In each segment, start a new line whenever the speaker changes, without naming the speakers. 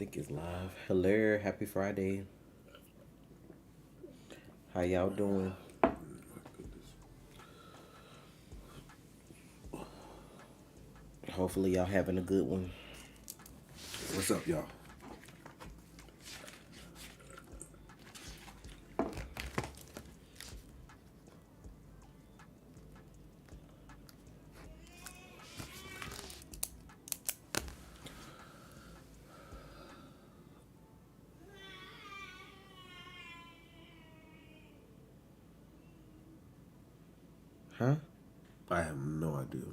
think it's live. Hello, happy Friday. How y'all doing? Hopefully y'all having a good one.
What's up, y'all?
Huh?
I have no idea.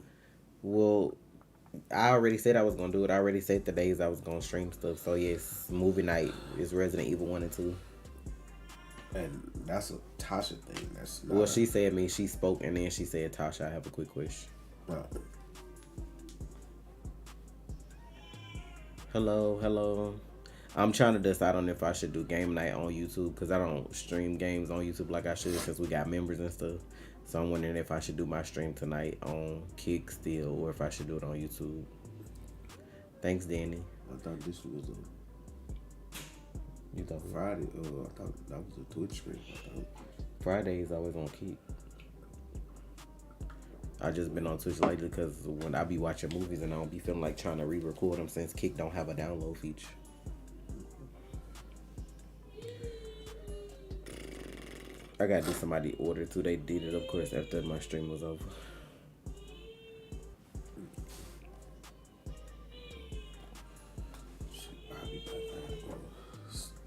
Well, I already said I was gonna do it. I already said the days I was gonna stream stuff. So yes, movie night is Resident Evil 1 and 2.
And that's a Tasha thing. That's not
Well, she said me. She spoke and then she said, Tasha, I have a quick question. Hello. I'm trying to decide on if I should do game night on YouTube because I don't stream games on YouTube like I should because we got members and stuff. So I'm wondering if I should do my stream tonight on Kick still or if I should do it on YouTube. Thanks, Danny.
I thought this was
You thought
a Friday. I thought that was a Twitch stream.
Friday is always on Kick. I just been on Twitch lately because when I be watching movies and I don't be feeling like trying to re-record them since Kick don't have a download feature. I gotta do somebody order too. They did it, of course, after my stream was over.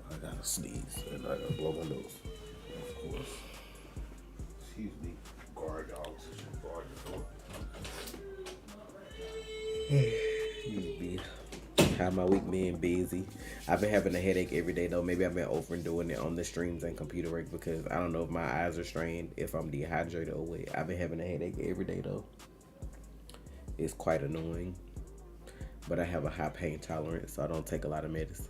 I gotta sneeze and I gotta blow my nose. Of course. Excuse me. Guard dogs. Guard the door.
How my week been busy. I've been having a headache every day though. Maybe I've been overdoing it on the streams and computer work because I don't know if my eyes are strained, if I'm dehydrated or what. I've been having a headache every day though. It's quite annoying. But I have a high pain tolerance, so I don't take a lot of medicine.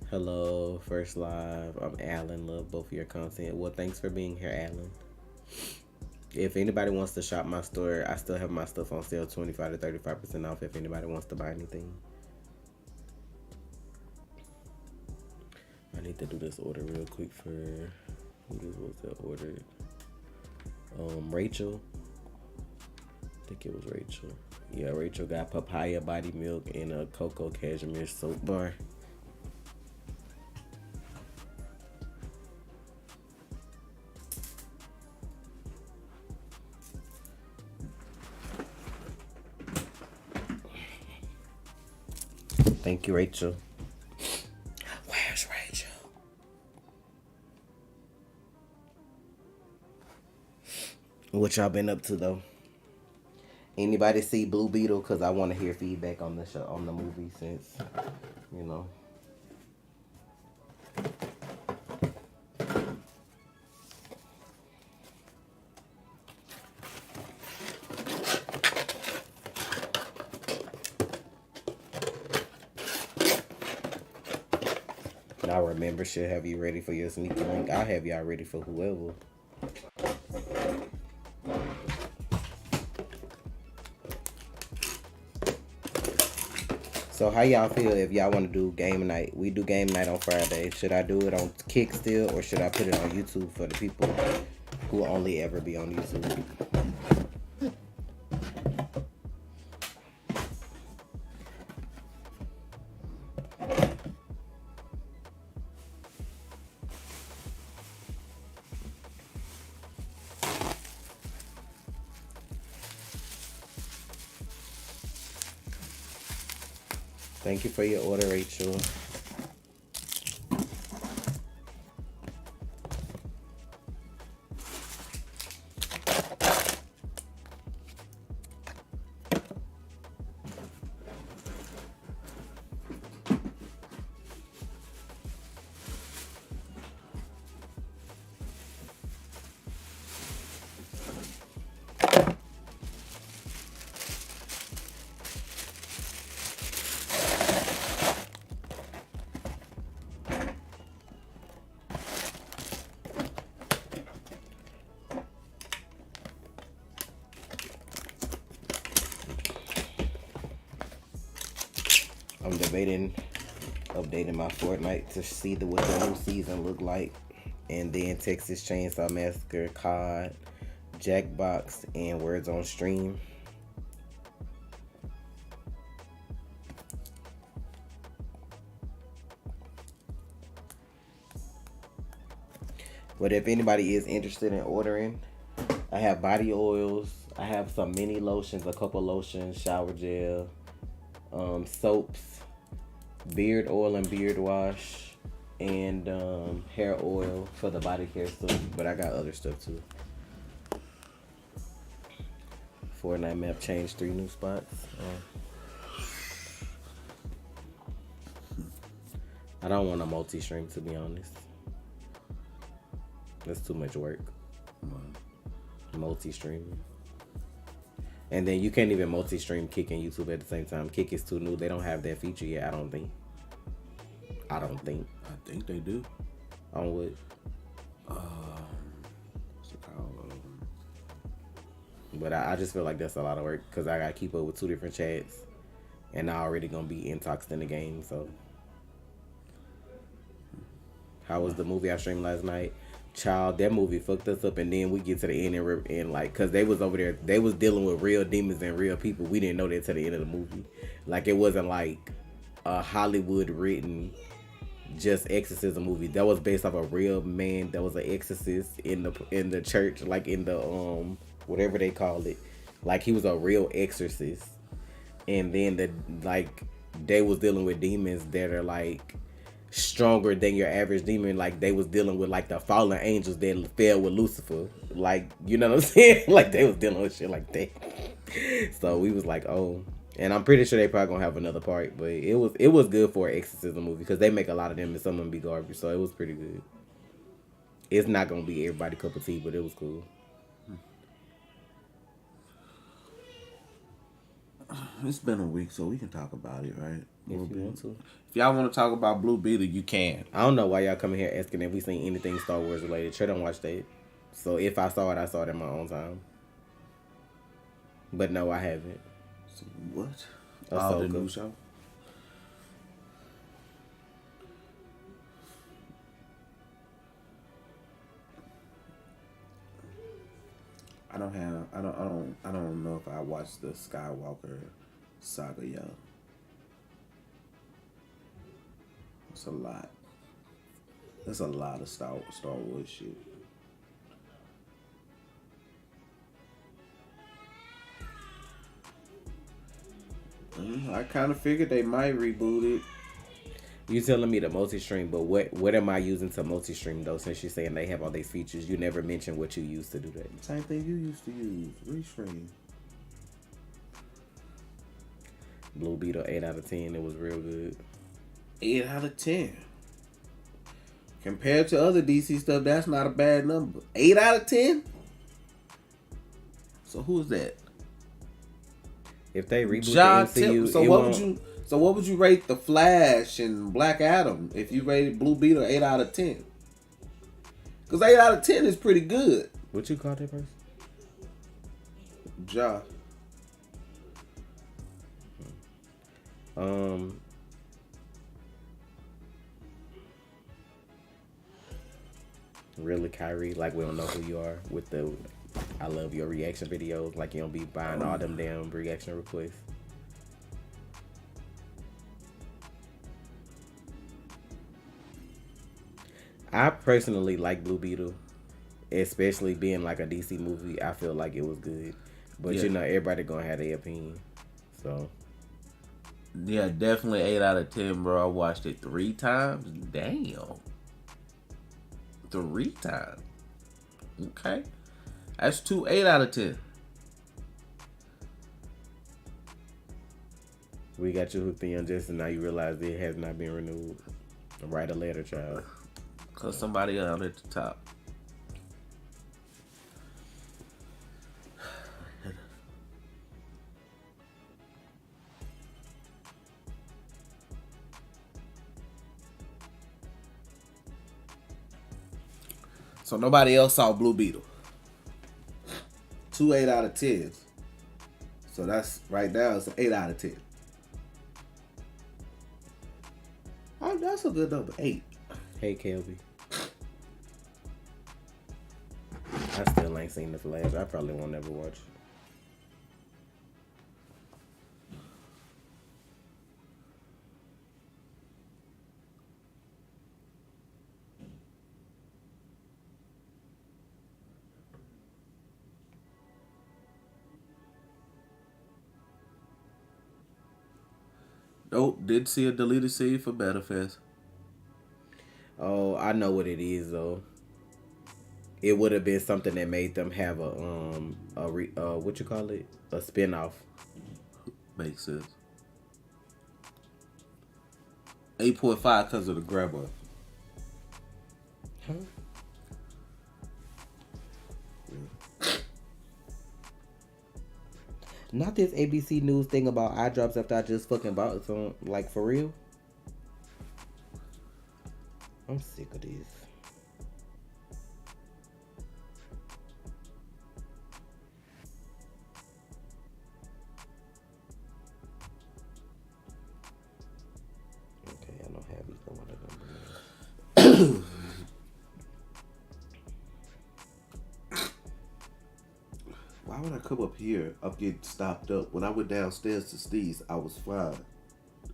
Hello, first live. I'm Alan. Love both of your content. Well, thanks for being here, Alan. If anybody wants to shop my store, I still have my stuff on sale, 25 to 35% off if anybody wants to buy anything. I need to do this order real quick for, who this was that ordered? Rachel. I think it was Rachel. Yeah, Rachel got papaya body milk and a cocoa cashmere soap bar. Thank you, Rachel. Where's Rachel? What y'all been up to though? Anybody see Blue Beetle? Cause I want to hear feedback on the show, on the movie, since you know. Our member should have you ready for your sneaker link. I'll have y'all ready for whoever. So how y'all feel if y'all want to do game night? We do game night on Friday. Should I do it on Kick still or should I put it on YouTube for the people who only ever be on YouTube? Thank you for your order, Rachel. debating updating my Fortnite to see what the new season look like. And then Texas Chainsaw Massacre, COD, Jackbox, and Words on Stream. But if anybody is interested in ordering, I have body oils. I have some mini lotions, a couple lotions, shower gel, soaps, beard oil and beard wash, and hair oil for the body care stuff. But I got other stuff too. Fortnite map changed 3 new spots. I don't want a multi-stream, to be honest. That's too much work. Multi-streaming. And then you can't even multi-stream Kick and YouTube at the same time. Kick is too new. They don't have that feature yet, I don't think.
I think they do.
On what?
What's it called?
But I just feel like that's a lot of work because I got to keep up with 2 different chats. And I already going to be intoxed in the game, so. How was the movie I streamed last night? Child, that movie fucked us up, and then we get to the end and like, cause they was over there, they was dealing with real demons and real people. We didn't know that till the end of the movie. Like, it wasn't like a Hollywood written just exorcism movie. That was based off a real man that was an exorcist in the church, like in the whatever they call it. Like, he was a real exorcist, and then they was dealing with demons that are like stronger than your average demon. Like, they was dealing with like the fallen angels that fell with Lucifer, like, you know what I'm saying? Like, they was dealing with shit like that. So we was like, oh. And I'm pretty sure they probably gonna have another part, but it was good for an exorcism movie because they make a lot of them and some of them be garbage, so it was pretty good. It's not gonna be everybody cup of tea, but it was cool.
It's been a week, so we can talk about it, right?
If you want to.
If y'all want to talk about Blue Beetle, you can.
I don't know why y'all coming here asking if we seen anything Star Wars related. Trey don't watch that. So if I saw it, I saw it in my own time. But no, I haven't.
So what?
The
new show? I don't know if I watched the Skywalker saga yet. It's a lot. There's a lot of Star Wars shit. I kind of figured they might reboot it.
You telling me the multi-stream, but what am I using to multi-stream though? Since you're saying they have all these features, you never mentioned what you used to do that.
Same thing you used to use. Restream.
Blue Beetle 8 out of 10. It was real good.
8 out of 10. Compared to other DC stuff, that's not a bad number. 8 out of 10? So who's that?
If they reboot the MCU,
so what would you rate The Flash and Black Adam if you rated Blue Beetle 8 out of 10? Because 8 out of 10 is pretty good.
What you call that person?
Ja.
Really, Kyrie? Like, we don't know who you are with the I love your reaction videos. Like, you don't be buying all them damn reaction requests. I personally like Blue Beetle, especially being like a DC movie. I feel like it was good, but
yeah.
You know, everybody gonna have their opinion. So
yeah, definitely 8 out of 10, bro. I watched it 3 times. Damn, 3 times. Okay, that's 2 8 out of 10.
We got you hooked in, Justin. Now you realize it has not been renewed. Write a letter, child.
Cause somebody out at the top. So nobody else saw Blue Beetle. 2 8 out of 10s. So that's right now it's an 8 out of 10. That's a good number. 8.
Hey, Kelby. I still ain't seen The Flash. I probably won't ever watch it.
Nope, did see a deleted scene for Manifest.
Oh, I know what it is though. It would have been something that made them have what you call it? A spinoff.
Makes sense. 8.5 because of the grandma.
Huh? Not this ABC News thing about eye drops after I just fucking bought some, like, for real. I'm sick of this. Okay, I don't have either one of them.
Why would I come up here? I'm getting stopped up. When I went downstairs to Steve's, I was fine.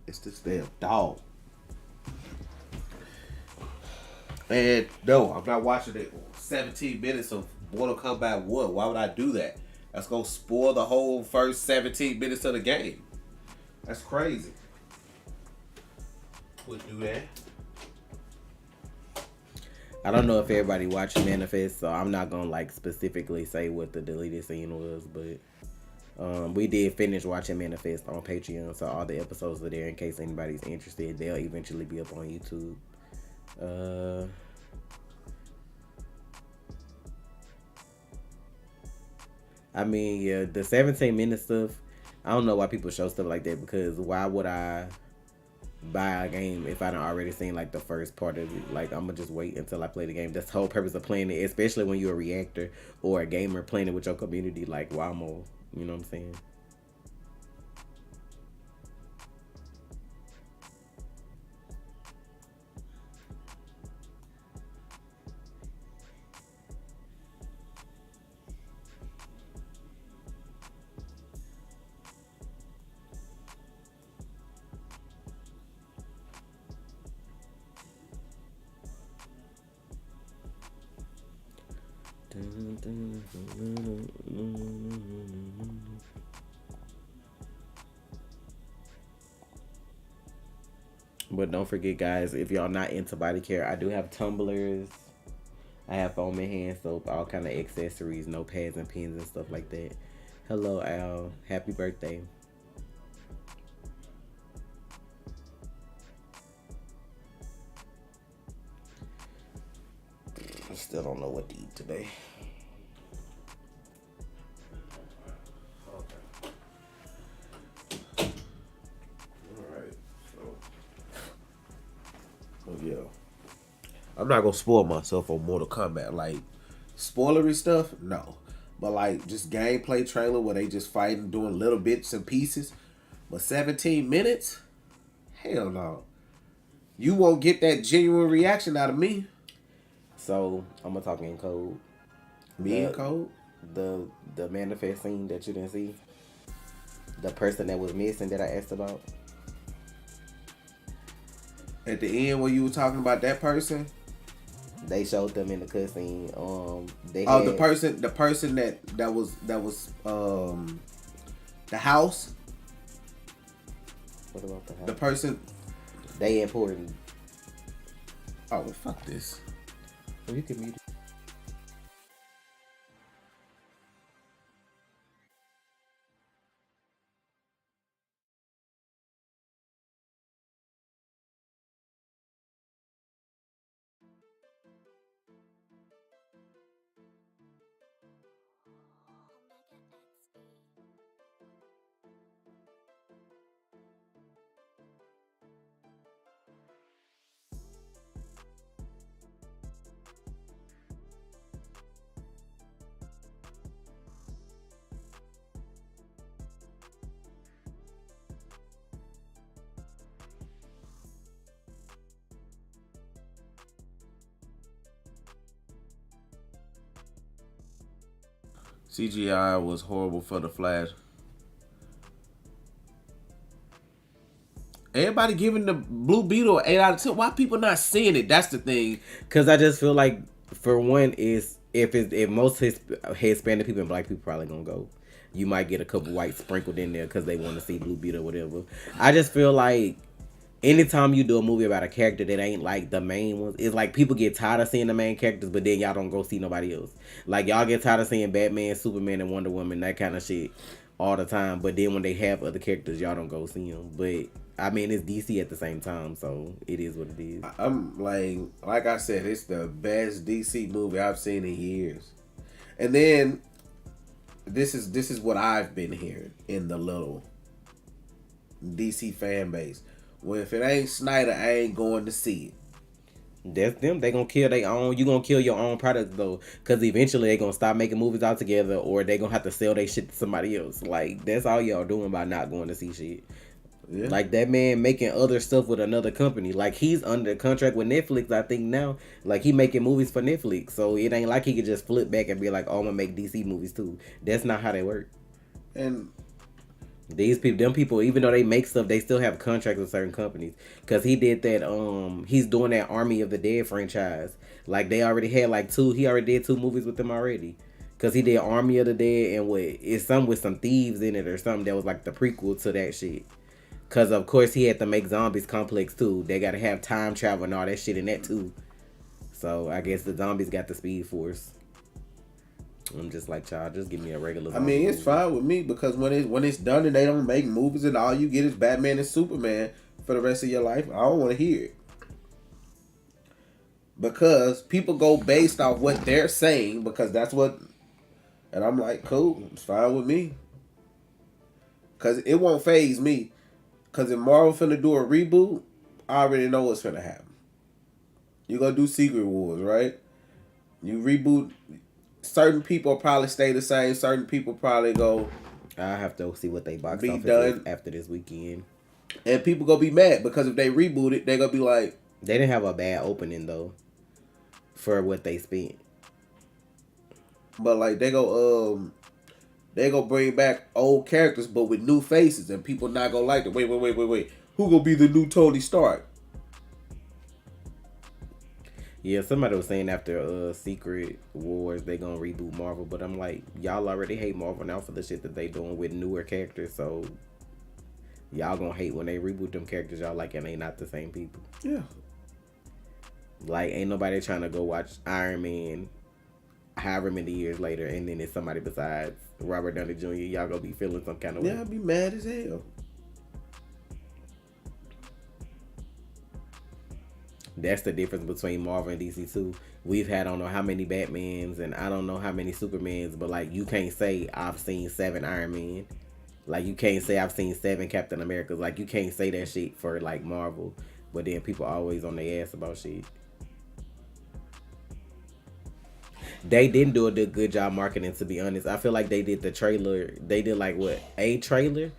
It's this damn dog. And no, I'm not watching it. 17 minutes of Mortal Kombat 1. Why would I do that? That's going to spoil the whole first 17 minutes of the game. That's crazy. Would do that.
I don't know if everybody watched Manifest, so I'm not gonna like specifically say what the deleted scene was, but we did finish watching Manifest on Patreon, so all the episodes are there in case anybody's interested. They'll eventually be up on YouTube. I mean, yeah, the 17-minute stuff, I don't know why people show stuff like that, because why would I buy a game if I done already seen like the first part of it? Like, I'm gonna just wait until I play the game. That's the whole purpose of playing it, especially when you're a reactor or a gamer playing it with your community. Like, why more? You know what I'm saying? But don't forget, guys, if y'all not into body care, I do have tumblers. I have foam and hand soap, all kind of accessories, notepads and pens and stuff like that. Hello, Al. Happy birthday. I still don't know what to eat today.
Yeah. I'm not gonna spoil myself on Mortal Kombat. Like, spoilery stuff, no. But like just gameplay trailer where they just fighting, doing little bits and pieces. But 17 minutes? Hell no. You won't get that genuine reaction out of me.
So I'm gonna talk in code.
Me in code?
The manifest scene that you didn't see. The person that was missing that I asked about.
At the end when you were talking about that person?
They showed them in the cutscene.
The person that was the house.
What about the house?
The person.
They important.
Oh, well, fuck this.
Well, you can mute it.
CGI was horrible for the Flash. Everybody giving the Blue Beetle an 8 out of 10. Why people not seeing it? That's the thing.
Cause I just feel like, for one, is if most Hispanic people and black people probably gonna go. You might get a couple whites sprinkled in there because they want to see Blue Beetle or whatever. I just feel like anytime you do a movie about a character that ain't like the main ones, it's like people get tired of seeing the main characters, but then y'all don't go see nobody else. Like y'all get tired of seeing Batman, Superman, and Wonder Woman, that kind of shit, all the time. But then when they have other characters, y'all don't go see them. But I mean, it's DC at the same time, so it is what it is.
I'm like I said, it's the best DC movie I've seen in years. And then this is what I've been hearing in the little DC fan base. Well, if it ain't Snyder, I ain't going to see it.
That's them. They gonna kill their own. You gonna kill your own product though, because eventually they gonna stop making movies all together, or they gonna have to sell their shit to somebody else. Like that's all y'all doing by not going to see shit. Yeah. Like that man making other stuff with another company. Like he's under contract with Netflix, I think now. Like he making movies for Netflix, so it ain't like he could just flip back and be like, "Oh, I'm gonna make DC movies too." That's not how they work.
And
these people, them people, even though they make stuff, they still have contracts with certain companies. Cause he did that. He's doing that Army of the Dead franchise. Like they already had like two. He already did 2 movies with them already. Cause he did Army of the Dead and it's some with some thieves in it or something that was like the prequel to that shit. Cause of course he had to make Zombies Complex too. They gotta have time travel and all that shit in that too. So I guess the zombies got the Speed Force. I'm just like, child, just give me a regular.
I mean, it's fine with me because when it's done and they don't make movies and all you get is Batman and Superman for the rest of your life, I don't want to hear it. Because people go based off what they're saying because that's what, and I'm like, cool, it's fine with me. Because it won't faze me. Because if Marvel finna do a reboot, I already know what's finna happen. You're gonna do Secret Wars, right? You reboot. Certain people probably stay the same. Certain people probably go.
I have to see what they box office is after this weekend.
And people gonna be mad because if they reboot it, they gonna be like,
they didn't have a bad opening though, for what they spent.
But like they go bring back old characters, but with new faces, and people not gonna like it. Wait. Who gonna be the new Tony Stark?
Yeah, somebody was saying after Secret Wars they gonna reboot Marvel, but I'm like, y'all already hate Marvel now for the shit that they doing with newer characters, so y'all gonna hate when they reboot them characters y'all like and they not the same people.
Yeah.
Like ain't nobody trying to go watch Iron Man however many years later and then it's somebody besides Robert Downey Jr. Y'all gonna be feeling some kind of way.
Yeah, I'd be mad as hell.
That's the difference between Marvel and DC too. We've had I don't know how many Batmans and I don't know how many Supermans, but like you can't say I've seen 7 Iron Man. Like you can't say I've seen 7 Captain Americas. Like you can't say that shit for like Marvel. But then people always on their ass about shit. They didn't do a good job marketing, to be honest. I feel like they did the trailer. They did like what, a trailer?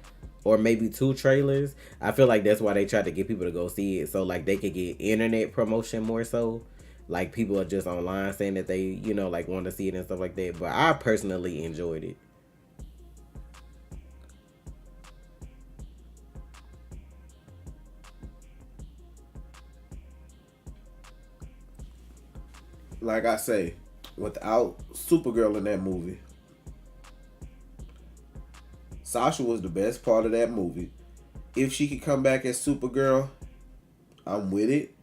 Or maybe 2 trailers. I feel like that's why they tried to get people to go see it. So like they could get internet promotion more so. Like people are just online saying that they, like want to see it and stuff like that. But I personally enjoyed it.
Like I say, without Supergirl in that movie, Sasha was the best part of that movie. If she could come back as Supergirl, I'm with it.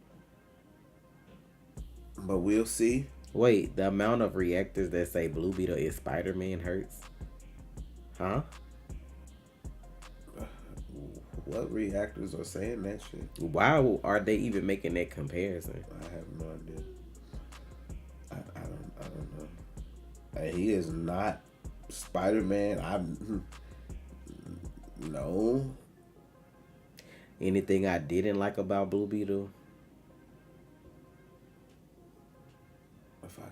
But we'll see.
Wait, the amount of reactors that say Blue Beetle is Spider-Man hurts? Huh?
What reactors are saying that shit?
Why are they even making that comparison?
I have no idea. I don't know. He is not Spider-Man. No.
Anything I didn't like about Blue Beetle?
If I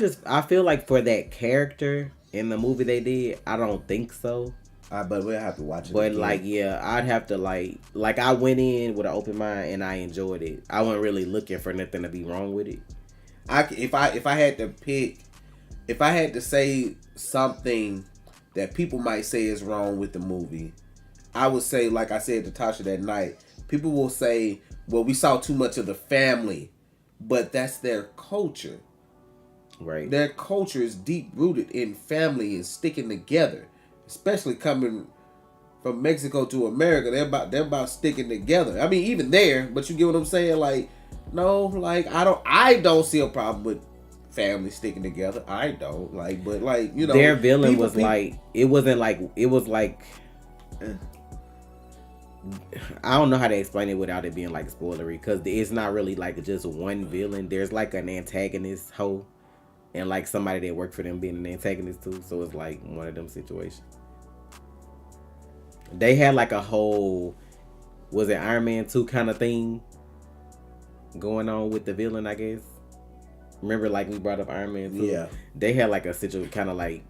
could.
I feel like for that character in the movie they did, I don't think so.
But we'll have to watch it
But
again.
like, yeah, I'd have to like I went in with an open mind and I enjoyed it. I wasn't really looking for nothing to be wrong with it.
If I had to pick, if I had to say something that people might say is wrong with the movie, I would say, like I said to Tasha that night, people will say, well, we saw too much of the family, but that's their culture.
Right.
Their culture is deep rooted in family and sticking together, especially coming from Mexico to America. They're about sticking together. I mean, even there, but you get what I'm saying? Like, no, like I don't see a problem with family sticking together. I don't like, but like, you know,
their villain was like, it wasn't like, it was like, I don't know how to explain it without it being like spoilery, because it's not really like just one villain. There's like an antagonist hoe and like somebody that worked for them being an antagonist too. So it's like one of them situations. They had like a whole, was it Iron Man 2 kind of thing going on with the villain, I guess. Remember, like we brought up Iron Man 2?
Yeah.
They had like a situation kind of like,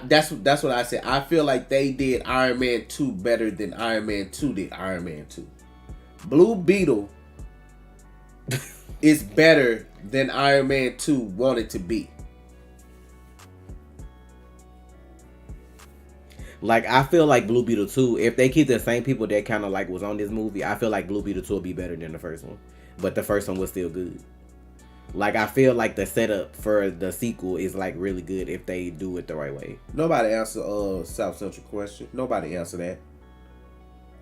that's what I said. I feel like they did Iron Man 2 better than Iron Man 2 did Iron Man 2. Blue Beetle is better than Iron Man 2 wanted to be.
like, I feel like Blue Beetle 2, if they keep the same people that kind of like was on this movie, I feel like Blue Beetle 2 will be better than the first one. But the first one was still good. Like, I feel like the setup for the sequel is like really good if they do it the right way.
Nobody answer South Central question. Nobody answer that.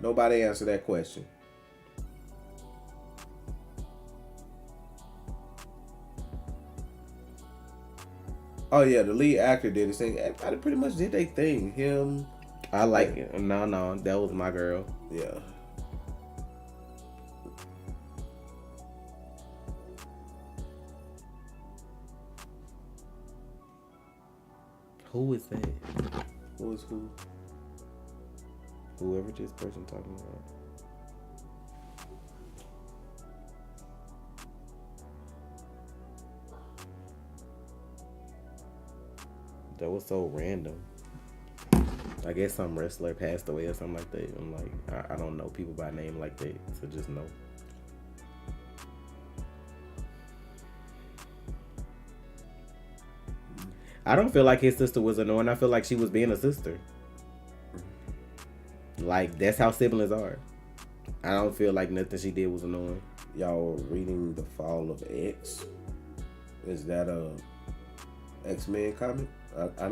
Nobody answer that question. Oh yeah, the lead actor did his thing. Everybody pretty much did their thing. Him.
I like it. No, that was my girl.
Yeah.
Who is that?
Who is who?
Whoever this person talking about. That was so random. I guess some wrestler passed away or something like that. I'm like, I don't know people by name like that, so just know. I don't feel like his sister was annoying. I feel like she was being a sister. Like, that's how siblings are. I don't feel like nothing she did was annoying.
Y'all reading The Fall of X? Is that a X-Men comic? I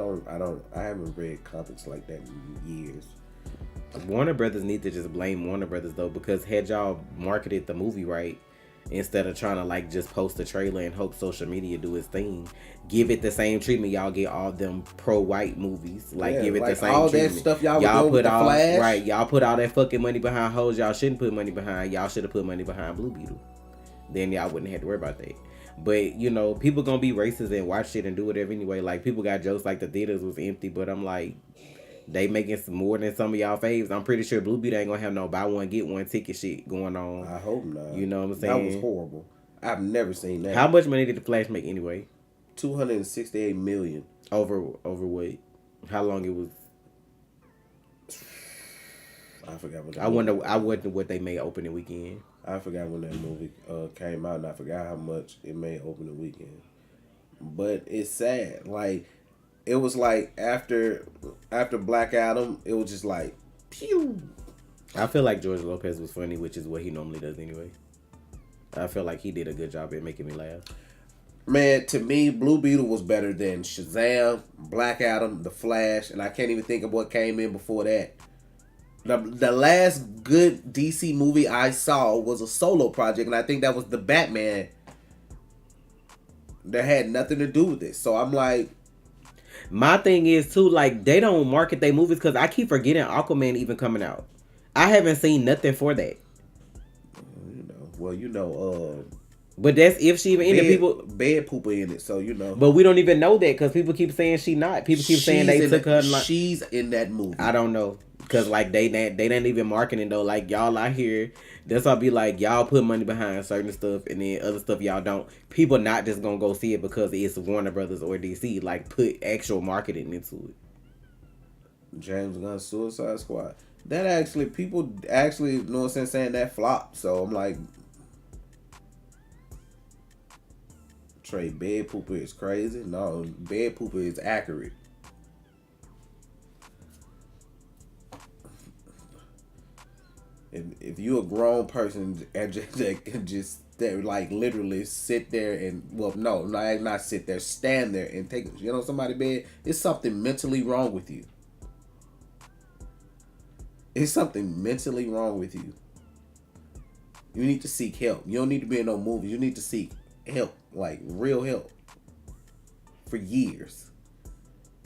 haven't read comics like that in years.
Warner Brothers need to just blame Warner Brothers though, because had y'all marketed the movie right, instead of trying to like just post a trailer and hope social media do its thing, give it the same treatment y'all get all them pro-white movies. Like, give it like the same
all
treatment.
That stuff y'all put
all
Flash.
Right, y'all put all that fucking money behind hoes y'all shouldn't put money behind. Y'all should have put money behind Blue Beetle. Then y'all wouldn't have to worry about that. But, you know, people gonna be racist and watch shit and do whatever anyway. Like, people got jokes like the theaters was empty, but I'm like, they making some more than some of y'all faves. I'm pretty sure Blue Beetle ain't gonna have no buy one get one ticket shit going on.
I hope not.
You know what I'm saying?
That was horrible. I've never seen that.
How much money did the Flash make anyway?
$268 million.
Over what? How long it was?
I forgot what.
I wonder what they made opening weekend.
I forgot when that movie came out, and I forgot how much it made opening weekend. But it's sad. Like, it was like after Black Adam, it was just like, pew.
I feel like George Lopez was funny, which is what he normally does anyway. I feel like he did a good job at making me laugh.
Man, to me, Blue Beetle was better than Shazam, Black Adam, The Flash, and I can't even think of what came in before that. The last good DC movie I saw was a solo project, and I think that was the Batman. That had nothing to do with it. So I'm like,
my thing is too, like, they don't market their movies because I keep forgetting Aquaman even coming out. I haven't seen nothing for that. But that's if she even in it. People
bed pooper in it, so you know.
But we don't even know that because people keep saying she not. People keep saying they took her.
She's in that movie.
I don't know. Because, like, they didn't even marketing, though. Like, y'all out here, that's why I be like, y'all put money behind certain stuff, and then other stuff y'all don't. People not just going to go see it because it's Warner Brothers or DC. Like, put actual marketing into it.
James Gunn's Suicide Squad. That actually, people actually, you know what I'm saying, that flop. So I'm like, Trey, bed pooper is crazy. No, bed pooper is accurate. If you a grown person that can just like literally sit there and not sit there, stand there and take somebody's bed, it's something mentally wrong with you. It's something mentally wrong with you. You need to seek help. You don't need to be in no movies. You need to seek help, like real help. For years,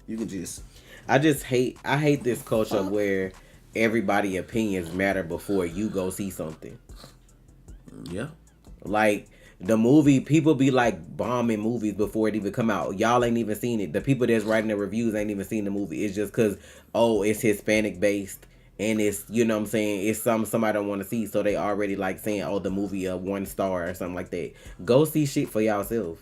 you can just. I
hate this culture where everybody opinions matter before you go see something.
Yeah.
Like the movie, people be like bombing movies before it even come out. Y'all ain't even seen it. The people that's writing the reviews ain't even seen the movie. It's just because it's Hispanic based. And it's, it's somebody don't want to see, so they already like saying, the movie 1 star or something like that. Go see shit for yourself.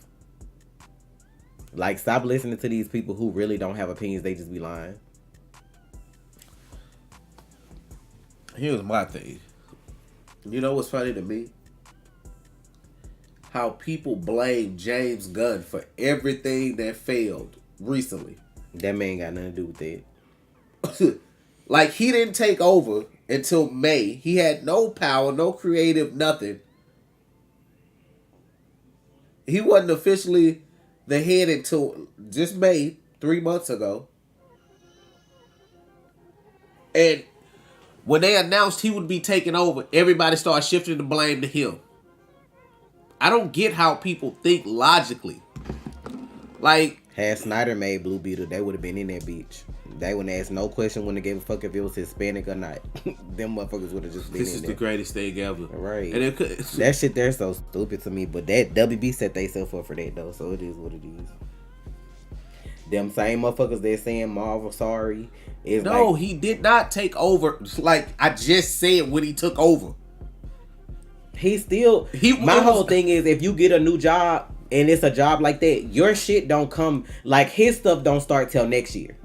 Like, stop listening to these people who really don't have opinions. They just be lying.
Here's my thing. You know what's funny to me? How people blame James Gunn for everything that failed recently.
That man got nothing to do with that.
Like, he didn't take over until May. He had no power, no creative, nothing. He wasn't officially the head until just May, 3 months ago. And when they announced he would be taking over, everybody started shifting the blame to him. I don't get how people think logically. Like,
had Snyder made Blue Beetle, they would have been in that bitch. They wouldn't ask no question when they gave a fuck if it was Hispanic or not. Them motherfuckers would have just been in there.
This is the greatest thing ever.
Right. And that shit there so stupid to me. But that WB set themselves up for that though. So it is what it is. Them same motherfuckers that saying Marvel sorry.
He did not take over. Like I just said when he took over.
My whole thing is if you get a new job and it's a job like that, your shit don't come, like his stuff don't start till next year.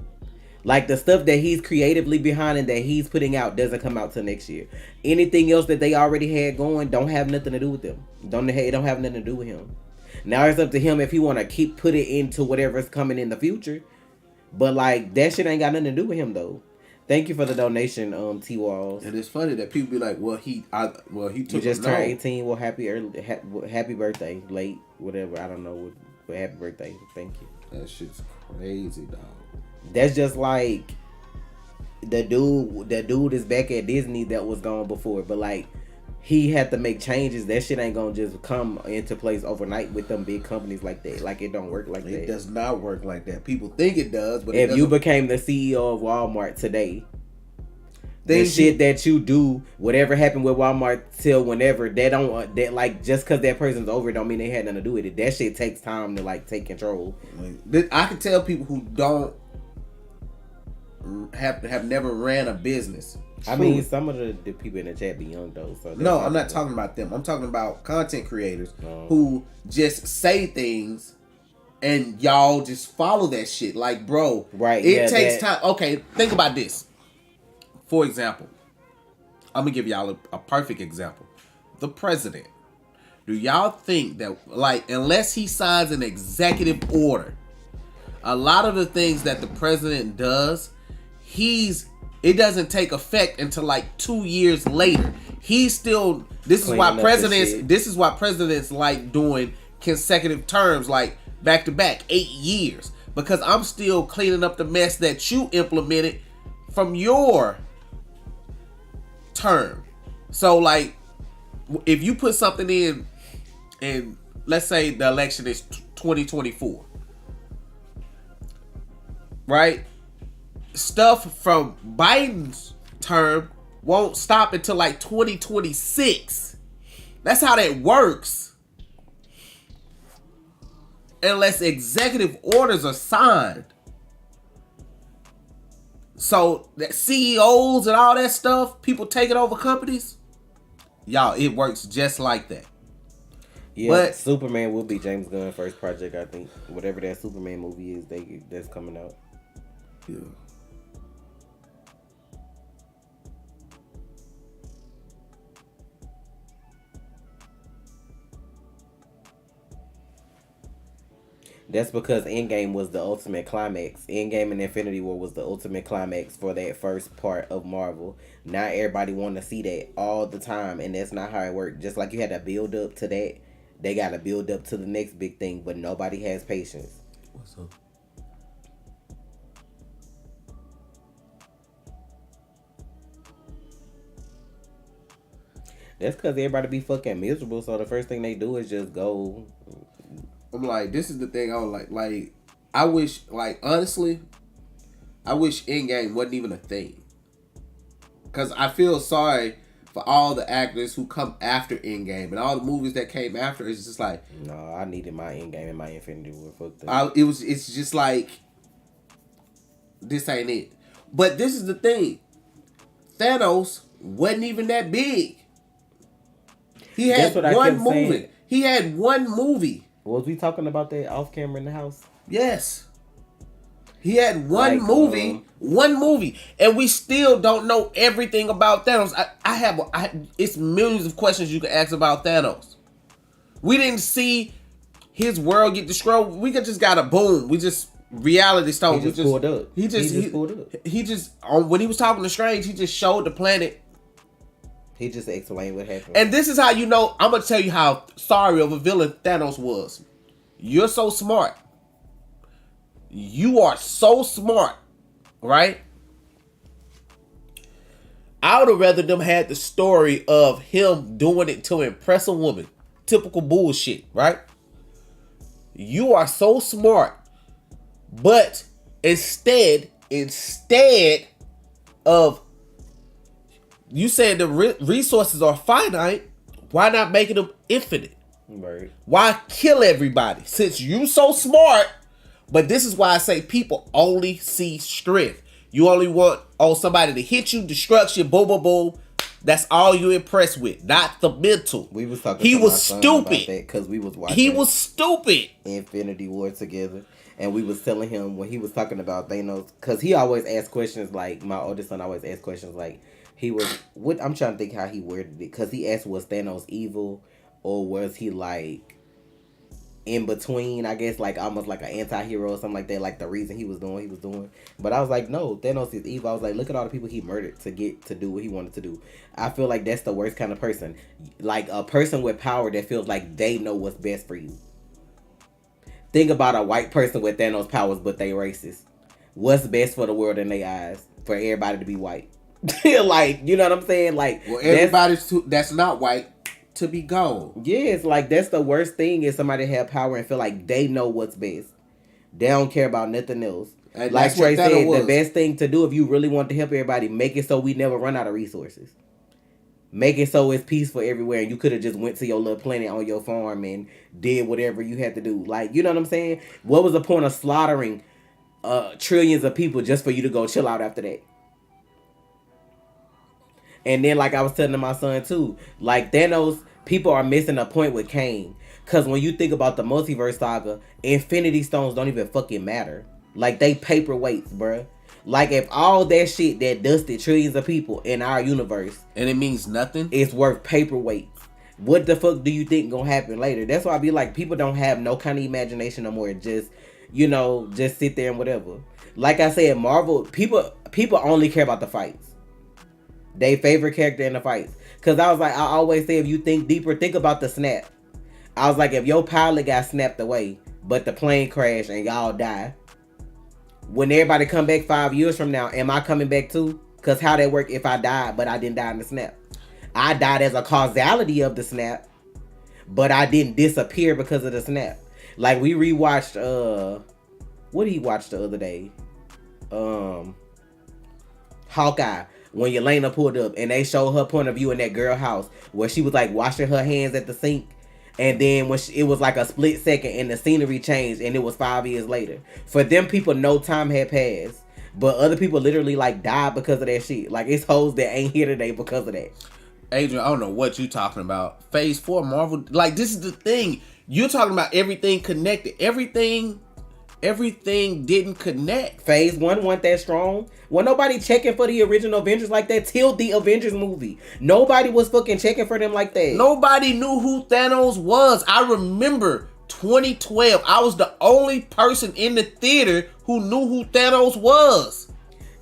Like the stuff that he's creatively behind and that he's putting out doesn't come out till next year. Anything else that they already had going don't have nothing to do with them. It don't have nothing to do with him. Now it's up to him if he want to keep put it into whatever's coming in the future. But like that shit ain't got nothing to do with him though. Thank you for the donation, T Walls.
And it's funny that people be like, he took.
You just turned 18. Well, happy birthday, late, whatever. I don't know. But happy birthday. Thank you.
That shit's crazy, dog.
That's just like the dude is back at Disney that was gone before, but like he had to make changes. That shit ain't gonna just come into place overnight with them big companies like that. Like it don't work like that.
It does not work like that. People think it does, but
if you became the CEO of Walmart today, the shit that you do, whatever happened with Walmart till whenever, that like just because that person's over don't mean they had nothing to do with it. That shit takes time to like take control.
I can tell people who don't have never ran a business.
I mean, some of the people in the chat be young though. So
no, I'm not talking about them. I'm talking about content creators who just say things and y'all just follow that shit. Like, bro,
right?
It takes time. Okay, think about this. For example, I'm gonna give y'all a perfect example. The president. Do y'all think that, like, unless he signs an executive order, a lot of the things that the president does, it doesn't take effect until like 2 years later. This is why presidents like doing consecutive terms, like back to back, 8 years, because I'm still cleaning up the mess that you implemented from your term. So like, if you put something in, and let's say the election is 2024, right? Stuff from Biden's term won't stop until like 2026. That's how that works. Unless executive orders are signed. So that CEOs and all that stuff, people taking over companies, y'all, it works just like that.
Yeah, but Superman will be James Gunn's first project, I think. Whatever that Superman movie is, that's coming out.
Yeah.
That's because Endgame was the ultimate climax. Endgame and Infinity War was the ultimate climax for that first part of Marvel. Now everybody want to see that all the time, and that's not how it works. Just like you had to build up to that, they got to build up to the next big thing, but nobody has patience.
What's up?
That's because everybody be fucking miserable, so the first thing they do is just go.
I'm like, this is the thing I was like, I wish, like, honestly, I wish Endgame wasn't even a thing. Because I feel sorry for all the actors who come after Endgame and all the movies that came after. It's just like,
No, I needed my Endgame and my Infinity War. Fuck that.
it's just like, this ain't it. But this is the thing. Thanos wasn't even that big. He had one movie.
Saying.
He had one movie.
Was we talking about that off camera in the house?
Yes. He had one movie, and we still don't know everything about Thanos. It's millions of questions you can ask about Thanos. We didn't see his world get destroyed. We just got a boom. We just reality stone.
He just pulled up.
He just pulled up. He just when he was talking to Strange, he just showed the planet.
He just explained what happened.
And this is how you know. I'm gonna tell you how sorry of a villain Thanos was. You're so smart. You are so smart, right? I would have rather them had the story of him doing it to impress a woman. Typical bullshit, right? You are so smart, but instead of you saying the resources are finite, why not make them infinite?
Right.
Why kill everybody? Since you so smart. But this is why I say people only see strength. You only want somebody to hit you, destruction, boom, boom, boom. That's all you impressed with, not the mental.
We was talking.
He was stupid
because we was watching.
He was stupid.
Infinity War together, and we was telling him when he was talking about Thanos, because he always asked questions like my oldest son always asked questions like he was. What I'm trying to think how he worded it, because he asked, was Thanos evil or was he like in between, I guess, like almost like an anti-hero or something like that, like the reason he was doing what he was doing. But I was like, no, Thanos is evil. I was like, look at all the people he murdered to get to do what he wanted to do. I feel like that's the worst kind of person. Like a person with power that feels like they know what's best for you. Think about a white person with Thanos powers, but they racist. What's best for the world in their eyes? For everybody to be white. Like, you know what I'm saying? Like,
well, everybody's that's not white to be gone.
Yes, like that's the worst thing is somebody have power and feel like they know what's best. They don't care about nothing else. And like Trey said, the best thing to do if you really want to help everybody, make it so we never run out of resources. Make it so it's peaceful everywhere and you could have just went to your little planet on your farm and did whatever you had to do. Like, you know what I'm saying? What was the point of slaughtering trillions of people just for you to go chill out after that? And then, like I was telling my son too, like Thanos, people are missing a point with Kane. Because when you think about the multiverse saga, Infinity Stones don't even fucking matter. Like, they paperweights, bruh. Like, if all that shit that dusted trillions of people in our universe,
and it means nothing,
it's worth paperweights. What the fuck do you think gonna happen later? That's why I be like, people don't have no kind of imagination no more. Just, you know, just sit there and whatever. Like I said, Marvel, people only care about the fights. They favorite character in the fights. Because I was like, I always say, if you think deeper, think about the snap. I was like, if your pilot got snapped away, but the plane crashed and y'all die, when everybody come back 5 years from now, am I coming back too? Because how that work if I died, but I didn't die in the snap? I died as a causality of the snap, but I didn't disappear because of the snap. Like, we rewatched, what did he watch the other day? Hawkeye. When Yelena pulled up and they showed her point of view in that girl house where she was like washing her hands at the sink, and then when it was like a split second and the scenery changed and it was 5 years later. For them people, no time had passed, but other people literally like died because of that shit. Like, it's hoes that ain't here today because of that.
Adrian, I don't know what you talking about. Phase 4 Marvel, like, this is the thing. You're talking about everything connected. Everything didn't connect.
Phase 1 wasn't that strong. Well, nobody checking for the original Avengers like that till the Avengers movie. Nobody was fucking checking for them like that.
Nobody knew who Thanos was. I remember 2012. I was the only person in the theater who knew who Thanos was.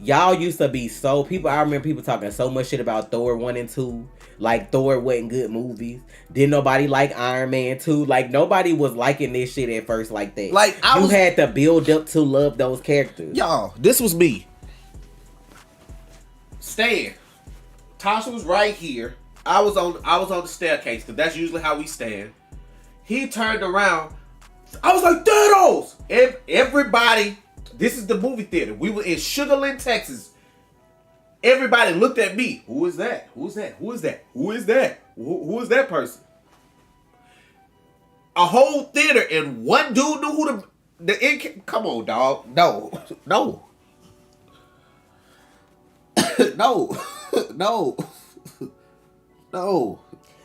Y'all used to be so people. I remember people talking so much shit about Thor 1 and 2. Like Thor wasn't good movies. Didn't nobody like Iron Man 2. Like nobody was liking this shit at first like that.
Like
you had to build up to love those characters.
Y'all, this was me. Stand. Tasha was right here. I was on the staircase because that's usually how we stand. He turned around. I was like, Thanos! And everybody, this is the movie theater. We were in Sugar Land, Texas. Everybody looked at me. Who is that? Who is that? Who is that? Who is that? Who is that person? A whole theater and one dude knew who come on, dog. No. No. No. No. No.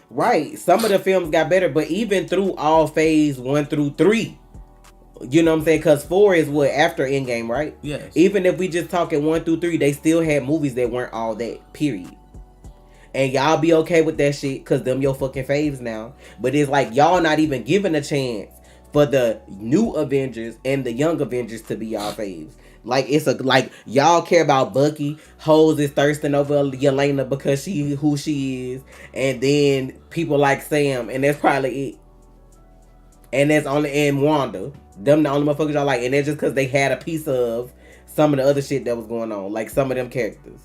Right. Some of the films got better, but even through all phase 1 through 3, you know what I'm saying? Because 4 is what, after Endgame, right?
Yes.
Even if we just talking 1 through 3, they still had movies that weren't all that, period. And y'all be okay with that shit because them your fucking faves now. But it's like y'all not even giving a chance for the new Avengers and the young Avengers to be y'all faves. Like like y'all care about Bucky. Hoes is thirsting over Yelena because she who she is, and then people like Sam, and that's probably it. And that's only in Wanda. Them the only motherfuckers y'all like, and that's just because they had a piece of some of the other shit that was going on, like some of them characters.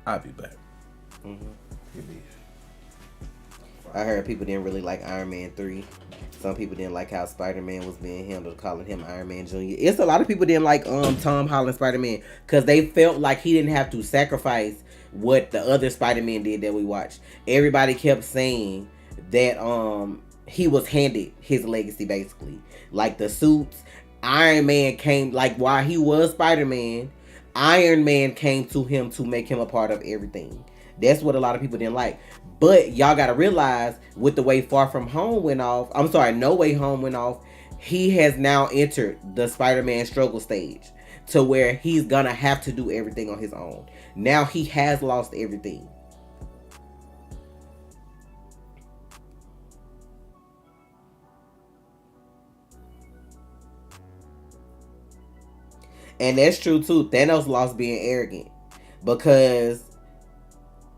I'll be back.
Mm-hmm. I heard people didn't really like Iron Man 3. Some people didn't like how Spider-Man was being handled, calling him Iron Man Jr. It's a lot of people didn't like Tom Holland Spider-Man because they felt like he didn't have to sacrifice what the other Spider-Man did that we watched. Everybody kept saying that he was handed his legacy, basically. Like the suits, Iron Man came, like while he was Spider-Man, Iron Man came to him to make him a part of everything. That's what a lot of people didn't like. But y'all gotta realize, with the way No Way Home went off, he has now entered the Spider-Man struggle stage to where he's gonna have to do everything on his own. Now he has lost everything. And that's true too. Thanos lost being arrogant. Because,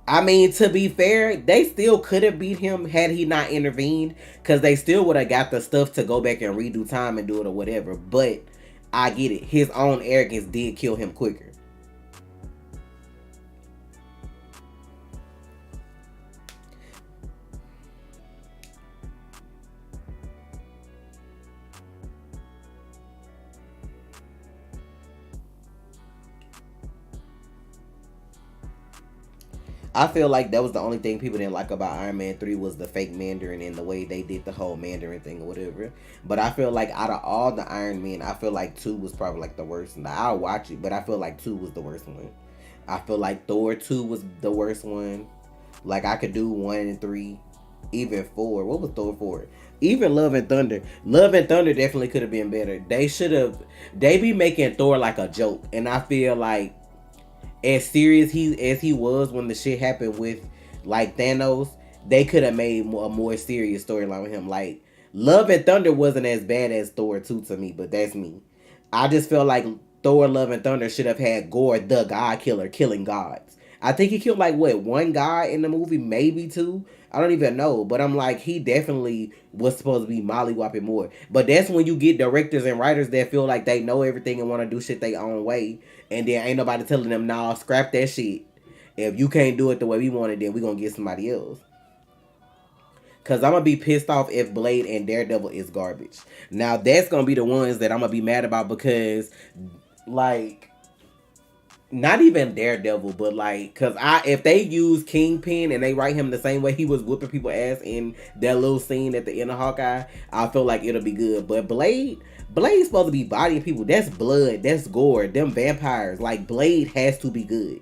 I mean, to be fair, they still could have beat him had he not intervened. Because they still would have got the stuff to go back and redo time and do it or whatever. But, I get it. His own arrogance did kill him quicker. I feel like that was the only thing people didn't like about Iron Man 3 was the fake Mandarin and the way they did the whole Mandarin thing or whatever. But I feel like out of all the Iron Men, I feel like 2 was probably like the worst. Now, I'll watch it, but I feel like 2 was the worst one. I feel like Thor 2 was the worst one. Like I could do 1 and 3. Even 4. What was Thor 4? Even Love and Thunder. Love and Thunder definitely could have been better. They be making Thor like a joke. And I feel like as serious as he was when the shit happened with like Thanos, they could have made a more serious storyline with him. Like Love and Thunder wasn't as bad as Thor 2 to me, but that's me. I just felt like Thor Love and Thunder should have had Gore the God Killer killing gods. I think he killed like what, 1 guy in the movie, maybe 2. I don't even know, but I'm like, he definitely was supposed to be mollywhopping more. But that's when you get directors and writers that feel like they know everything and want to do shit their own way. And then ain't nobody telling them, nah, scrap that shit. If you can't do it the way we want it, then we gonna get somebody else. Cause I'm gonna be pissed off if Blade and Daredevil is garbage. Now that's gonna be the ones that I'm gonna be mad about because, like, not even Daredevil, but like, cause if they use Kingpin and they write him the same way he was whooping people ass in that little scene at the end of Hawkeye, I feel like it'll be good. But Blade's supposed to be bodying people. That's blood. That's gore. Them vampires. Like Blade has to be good.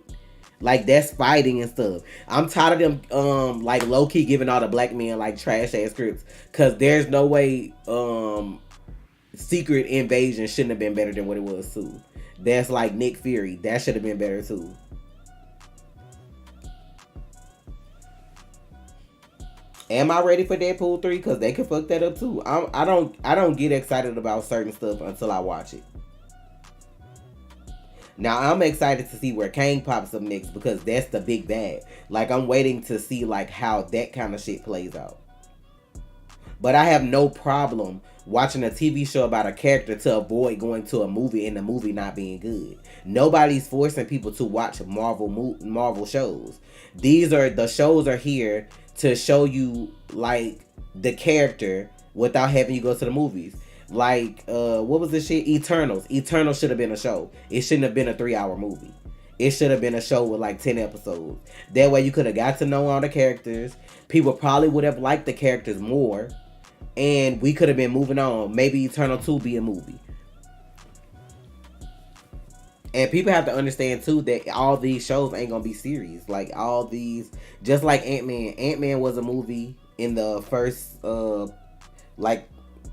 Like that's fighting and stuff. I'm tired of them like low key giving all the black men like trash ass scripts. Cause there's no way Secret Invasion shouldn't have been better than what it was too. That's like Nick Fury. That should have been better too. Am I ready for Deadpool 3? Because they could fuck that up too. I don't get excited about certain stuff until I watch it. Now I'm excited to see where Kang pops up next because that's the big bad. Like I'm waiting to see like how that kind of shit plays out. But I have no problem watching a TV show about a character to avoid going to a movie and the movie not being good. Nobody's forcing people to watch Marvel shows. The shows are here to show you like the character without having you go to the movies. Like what was this shit? Eternals. Eternals should have been a show. It shouldn't have been a 3-hour movie. It should have been a show with like 10 episodes. That way you could have got to know all the characters. People probably would have liked the characters more. And we could have been moving on. Maybe Eternal 2 be a movie. And people have to understand too that all these shows ain't gonna be series. Like all these, just like Ant-Man. Ant-Man was a movie in the first, like,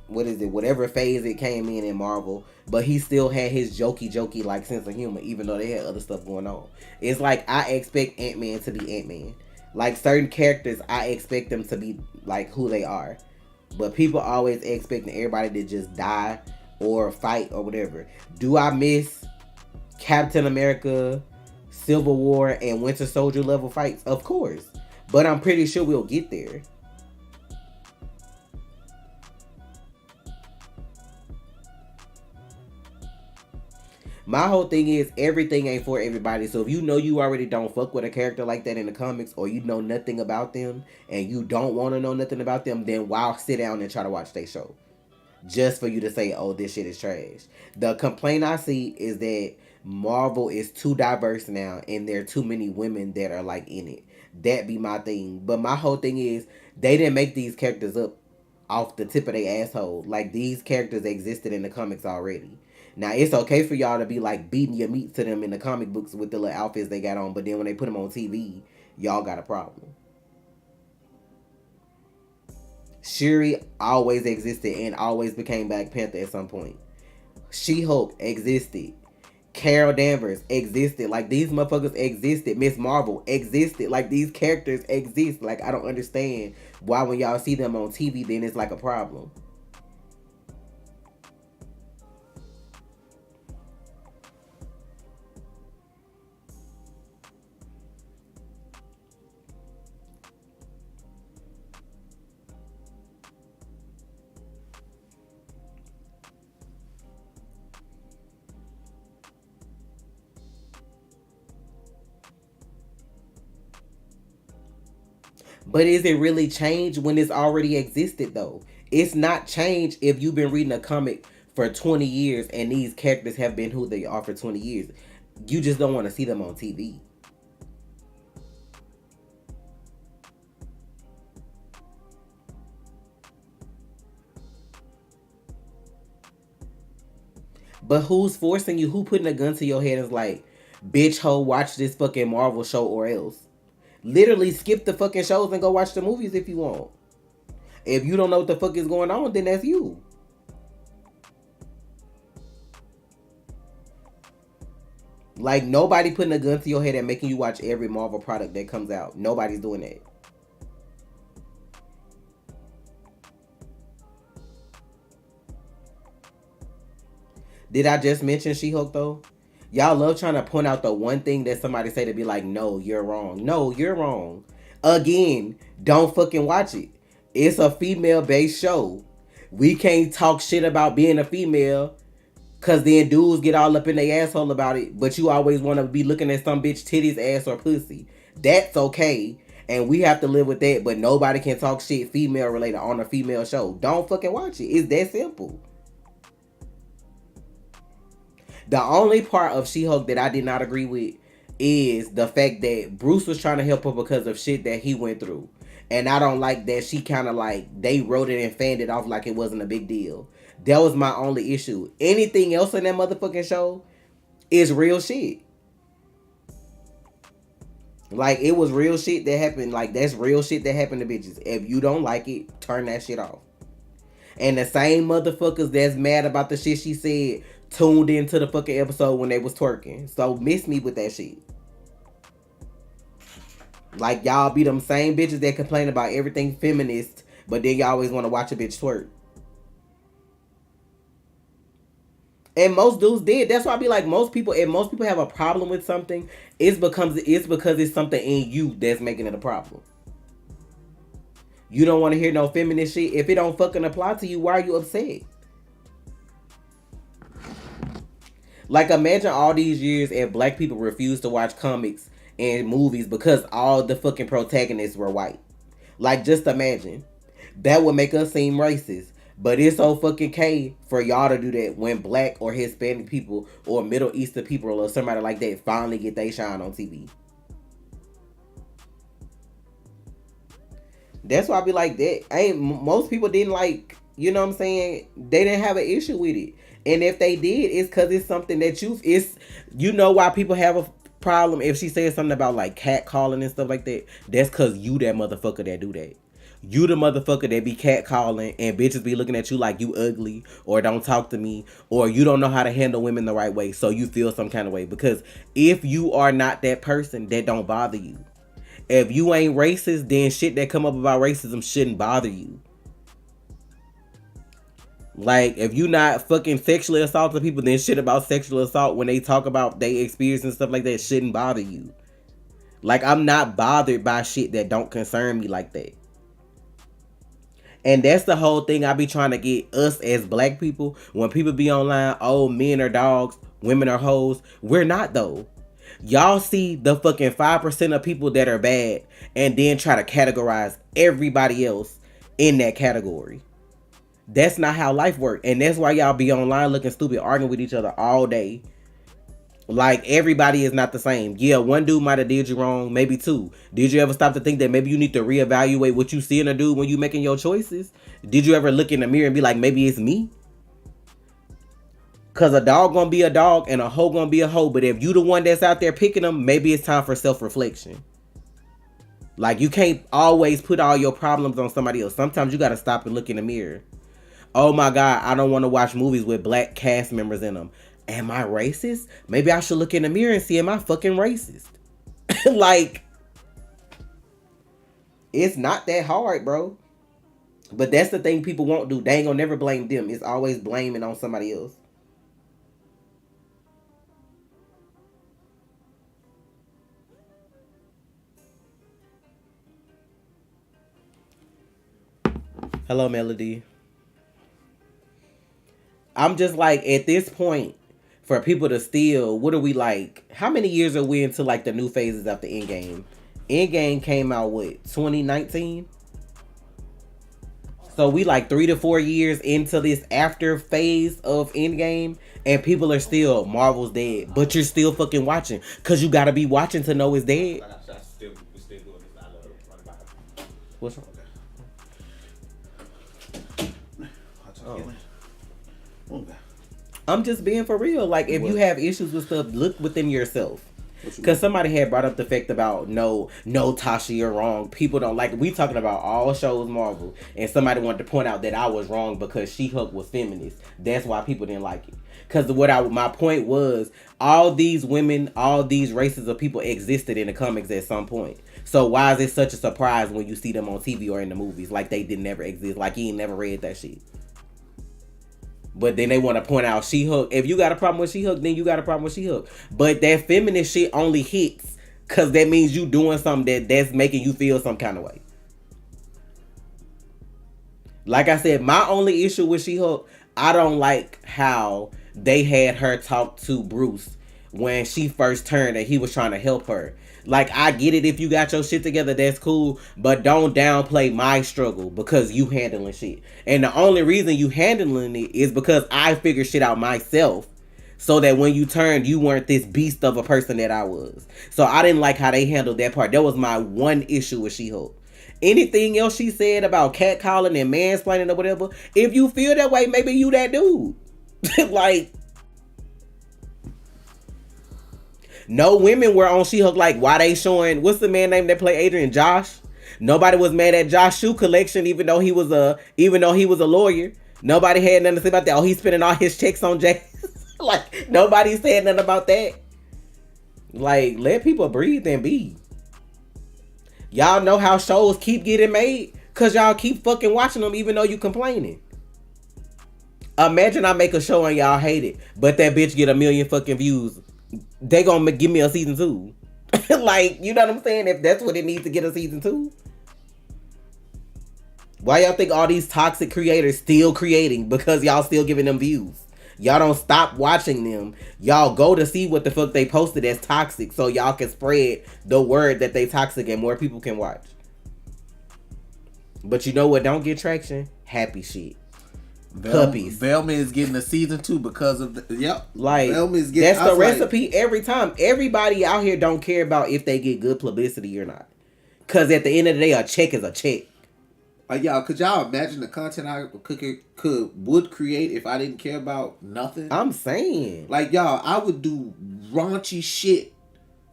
what is it? Whatever phase it came in Marvel. But he still had his jokey like sense of humor, even though they had other stuff going on. It's like I expect Ant-Man to be Ant-Man. Like certain characters, I expect them to be like who they are. But people always expecting everybody to just die or fight or whatever. Do I miss Captain America, Civil War, and Winter Soldier level fights? Of course. But I'm pretty sure we'll get there. My whole thing is everything ain't for everybody. So if you know you already don't fuck with a character like that in the comics, or you know nothing about them and you don't want to know nothing about them, then why sit down and try to watch their show? Just for you to say, oh, this shit is trash. The complaint I see is that Marvel is too diverse now and there are too many women that are like in it. That be my thing. But my whole thing is they didn't make these characters up off the tip of their asshole. Like these characters existed in the comics already. Now it's okay for y'all to be like beating your meat to them in the comic books with the little outfits they got on, but then when they put them on TV, y'all got a problem. Shuri always existed and always became Black Panther at some point. She-Hulk existed. Carol Danvers existed. Like these motherfuckers existed. Miss Marvel existed. Like these characters exist. Like I don't understand why when y'all see them on TV then it's like a problem. But is it really changed when it's already existed though? It's not changed if you've been reading a comic for 20 years and these characters have been who they are for 20 years. You just don't want to see them on TV. But who's forcing you? Who putting a gun to your head is like, bitch ho, watch this fucking Marvel show or else. Literally skip the fucking shows and go watch the movies if you want. If you don't know what the fuck is going on, then that's you. Like nobody putting a gun to your head and making you watch every Marvel product that comes out. Nobody's doing that. Did I just mention She-Hulk though? Y'all love trying to point out the one thing that somebody say to be like, no, you're wrong. No, you're wrong. Again, don't fucking watch it. It's a female-based show. We can't talk shit about being a female because then dudes get all up in their asshole about it, but you always want to be looking at some bitch titties, ass, or pussy. That's okay. And we have to live with that, but nobody can talk shit female related on a female show. Don't fucking watch it. It's that simple. The only part of She-Hulk that I did not agree with is the fact that Bruce was trying to help her because of shit that he went through. And I don't like that she kind of like, they wrote it and fanned it off like it wasn't a big deal. That was my only issue. Anything else in that motherfucking show is real shit. Like, it was real shit that happened. Like, that's real shit that happened to bitches. If you don't like it, turn that shit off. And the same motherfuckers that's mad about the shit she said tuned into the fucking episode when they was twerking. So miss me with that shit. Like y'all be them same bitches that complain about everything feminist, but then y'all always want to watch a bitch twerk. And most dudes did. That's why I be like, most people, if most people have a problem with something, it's because it's something in you that's making it a problem. You don't want to hear no feminist shit. If it don't fucking apply to you, why are you upset? Like, imagine all these years if black people refused to watch comics and movies because all the fucking protagonists were white. Like, just imagine. That would make us seem racist. But it's so fucking K for y'all to do that when black or Hispanic people or Middle Eastern people or somebody like that finally get they shine on TV. That's why I be like that. Most people didn't like, you know what I'm saying? They didn't have an issue with it. And if they did, it's because it's something that you know why people have a problem if she says something about like cat calling and stuff like that. That's because you that motherfucker that do that. You the motherfucker that be cat calling and bitches be looking at you like you ugly or don't talk to me or you don't know how to handle women the right way, so you feel some kind of way. Because if you are not that person, that don't bother you. If you ain't racist, then shit that come up about racism shouldn't bother you. Like, if you not fucking sexually assaulting people, then shit about sexual assault when they talk about their experience and stuff like that shouldn't bother you. Like, I'm not bothered by shit that don't concern me like that. And that's the whole thing I be trying to get us as black people. When people be online, oh, men are dogs, women are hoes. We're not, though. Y'all see the fucking 5% of people that are bad and then try to categorize everybody else in that category. That's not how life works. And that's why y'all be online looking stupid, arguing with each other all day. Like, everybody is not the same. Yeah, one dude might have did you wrong, maybe two. Did you ever stop to think that maybe you need to reevaluate what you see in a dude when you making your choices? Did you ever look in the mirror and be like, maybe it's me? Because a dog gonna be a dog and a hoe gonna be a hoe. But if you the one that's out there picking them, maybe it's time for self-reflection. Like, you can't always put all your problems on somebody else. Sometimes you gotta stop and look in the mirror. Oh my God, I don't want to watch movies with black cast members in them. Am I racist? Maybe I should look in the mirror and see, am I fucking racist? Like, it's not that hard, bro. But that's the thing people won't do. They ain't gonna never blame them. It's always blaming on somebody else. Hello, Melody. I'm just like, at this point, for people to steal, what are we like? How many years are we into like the new phases of the Endgame? Endgame came out what, 2019? So we like 3 to 4 years into this after phase of Endgame, and people are still, Marvel's dead, but you're still fucking watching because you gotta be watching to know it's dead. What's wrong? Oh. I'm just being for real. Like, if you have issues with stuff, look within yourself. Because somebody had brought up the fact about no, Tasha, you're wrong. People don't like. We talking about all shows Marvel, and somebody wanted to point out that I was wrong because She-Hulk was feminist. That's why people didn't like it. Because my point was, all these women, all these races of people existed in the comics at some point. So why is it such a surprise when you see them on TV or in the movies like they did never exist? Like you ain't never read that shit. But then they want to point out She-Hulk. If you got a problem with She-Hulk, then you got a problem with She-Hulk. But that feminist shit only hits because that means you doing something that's making you feel some kind of way. Like I said, my only issue with She-Hulk, I don't like how they had her talk to Bruce when she first turned and he was trying to help her. Like, I get it, if you got your shit together, that's cool, but don't downplay my struggle because you handling shit. And the only reason you handling it is because I figured shit out myself, so that when you turned, you weren't this beast of a person that I was. So I didn't like how they handled that part. That was my one issue with She-Hulk. Anything else she said about catcalling and mansplaining or whatever, if you feel that way, maybe you that dude. Like, no women were on She-Hulk. Like, why they showing, what's the man name that played Adrian? Josh. Nobody was mad at Josh shoe collection, even though he was a lawyer. Nobody had nothing to say about that. Oh, he's spending all his checks on Jay. Like, nobody said nothing about that. Like, let people breathe and be. Y'all know how shows keep getting made? Cause y'all keep fucking watching them even though you complaining. Imagine I make a show and y'all hate it, but that bitch get 1 million fucking views. They gonna give me a season 2. Like, you know what I'm saying? If that's what it needs to get a season 2. Why y'all think all these toxic creators still creating? Because y'all still giving them views. Y'all don't stop watching them. Y'all go to see what the fuck they posted as toxic so y'all can spread the word that they toxic and more people can watch. But you know what don't get traction? Happy shit. Puppies.
Velma is getting a season 2 because of the
like
Velma is getting,
that's the recipe every time. Everybody out here don't care about if they get good publicity or not. Cause at the end of the day, a check is a check.
Like, y'all, could y'all imagine the content I would create if I didn't care about nothing?
I'm saying.
Like, y'all, I would do raunchy shit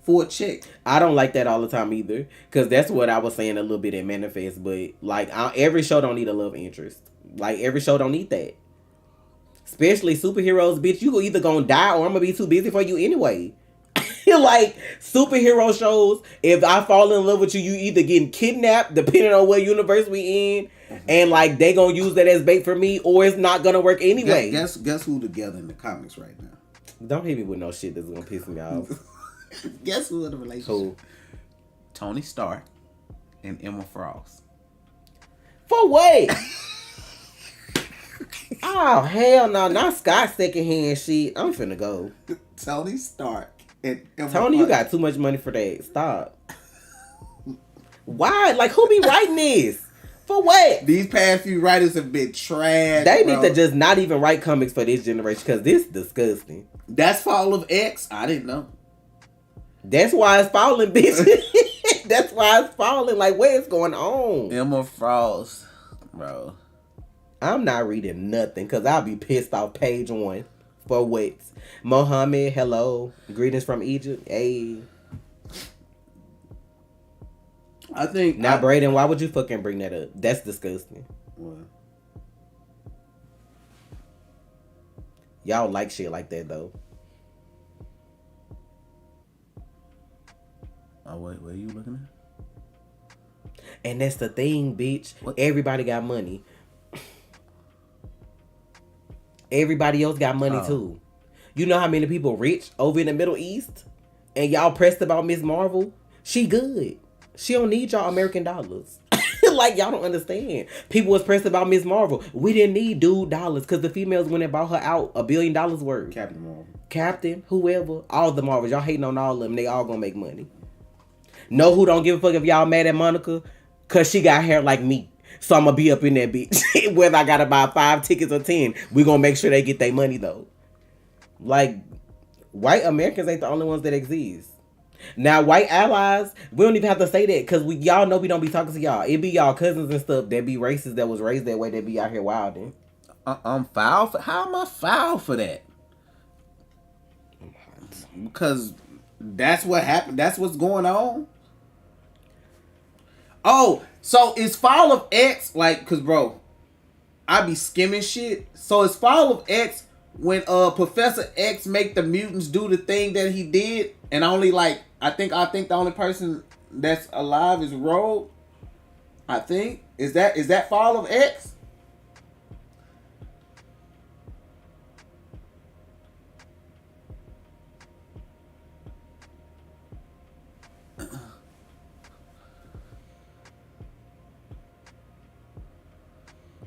for a check.
I don't like that all the time either. Because that's what I was saying a little bit in Manifest. But, like, every show don't need a love interest. Like, every show don't need that. Especially superheroes, bitch. You either gonna die or I'm gonna be too busy for you anyway. Like, superhero shows, if I fall in love with you, you either getting kidnapped, depending on what universe we in, and like they gonna use that as bait for me, or it's not gonna work anyway.
Guess who together in the comics right now?
Don't hit me with no shit that's gonna piss me off.
Guess who in the relationship?
Who?
Tony Stark and Emma Frost.
For what? Oh hell no! Not Scott secondhand shit. I'm finna go.
Tony Stark.
Tony, you got too much money for that. Stop. Why? Like, who be writing this? For what?
These past few writers have been trash.
They need to just not even write comics for this generation because this is disgusting.
That's Fall of X? I didn't know.
That's why it's falling, bitch. That's why it's falling. Like, what is going on?
Emma Frost, bro.
I'm not reading nothing because I'll be pissed off page 1. For what? Mohammed, hello. Greetings from Egypt. Hey.
I think...
Now, Brayden, why would you fucking bring that up? That's disgusting.
What?
Y'all like shit like that, though.
Oh, wait. What are you looking at?
And that's the thing, bitch.
What?
Everybody got money. Everybody else got money too. You know how many people rich over in the Middle East? And y'all pressed about Miss Marvel? She good. She don't need y'all American dollars. Like, y'all don't understand. People was pressed about Miss Marvel. We didn't need dude dollars because the females went and bought her out $1 billion worth.
Captain Marvel.
Captain, whoever. All the Marvels. Y'all hating on all of them. They all gonna make money. Know who don't give a fuck if y'all mad at Monica? Because she got hair like me. So I'm going to be up in that bitch. Whether I got to buy 5 tickets or 10, we going to make sure they get their money, though. Like, white Americans ain't the only ones that exist. Now, white allies, we don't even have to say that because y'all know we don't be talking to y'all. It be y'all cousins and stuff that be racist that was raised that way that be out here wilding.
I'm foul for... How am I foul for that? Because that's what happened. That's what's going on. Oh, so it's Fall of X, like, because, bro, I be skimming shit. So it's Fall of X when Professor X make the mutants do the thing that he did, and only, like, I think the only person that's alive is Rogue. I think. Is that Fall of X?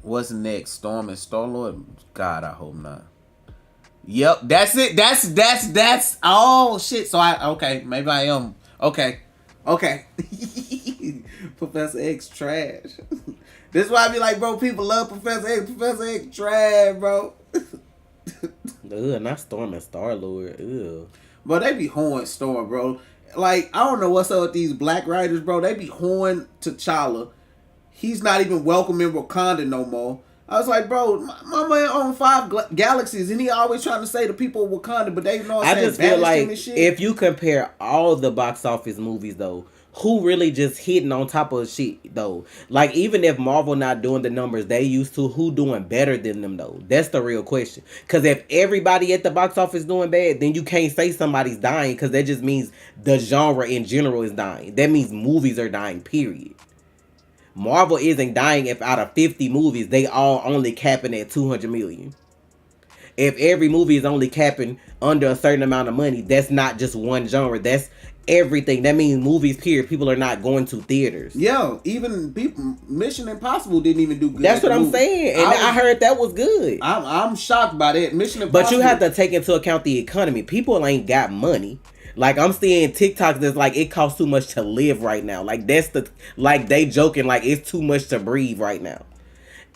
What's next? Storm and Star-Lord? God, I hope not. Yep, that's it. That's oh shit. So okay, maybe I am. Okay. Professor X trash. This is why I be like, bro, people love Professor X. Professor X trash, bro.
Ugh, not Storm and Star-Lord. Ugh.
Bro, they be hoeing Storm, bro. Like, I don't know what's up with these black writers, bro. They be hoeing T'Challa. He's not even welcome in Wakanda no more. I was like, bro, my man own 5 galaxies, and he always trying to say to people of Wakanda, but they know
I just feel like if you compare all the box office movies, though, who really just hitting on top of shit though? Like even if Marvel not doing the numbers they used to, who doing better than them though? That's the real question. Because if everybody at the box office doing bad, then you can't say somebody's dying because that just means the genre in general is dying. That means movies are dying. Period. Marvel isn't dying if out of 50 movies they all only capping at 200 million. If every movie is only capping under a certain amount of money, that's not just one genre. That's everything. That means movies, period. People are not going to theaters.
Yeah, even people, Mission Impossible didn't even do good.
That's what I'm saying. And I heard that was good.
I'm shocked by that. Mission Impossible.
But you have to take into account the economy. People ain't got money. Like I'm seeing TikToks that's like it costs too much to live right now. Like that's they joking like it's too much to breathe right now.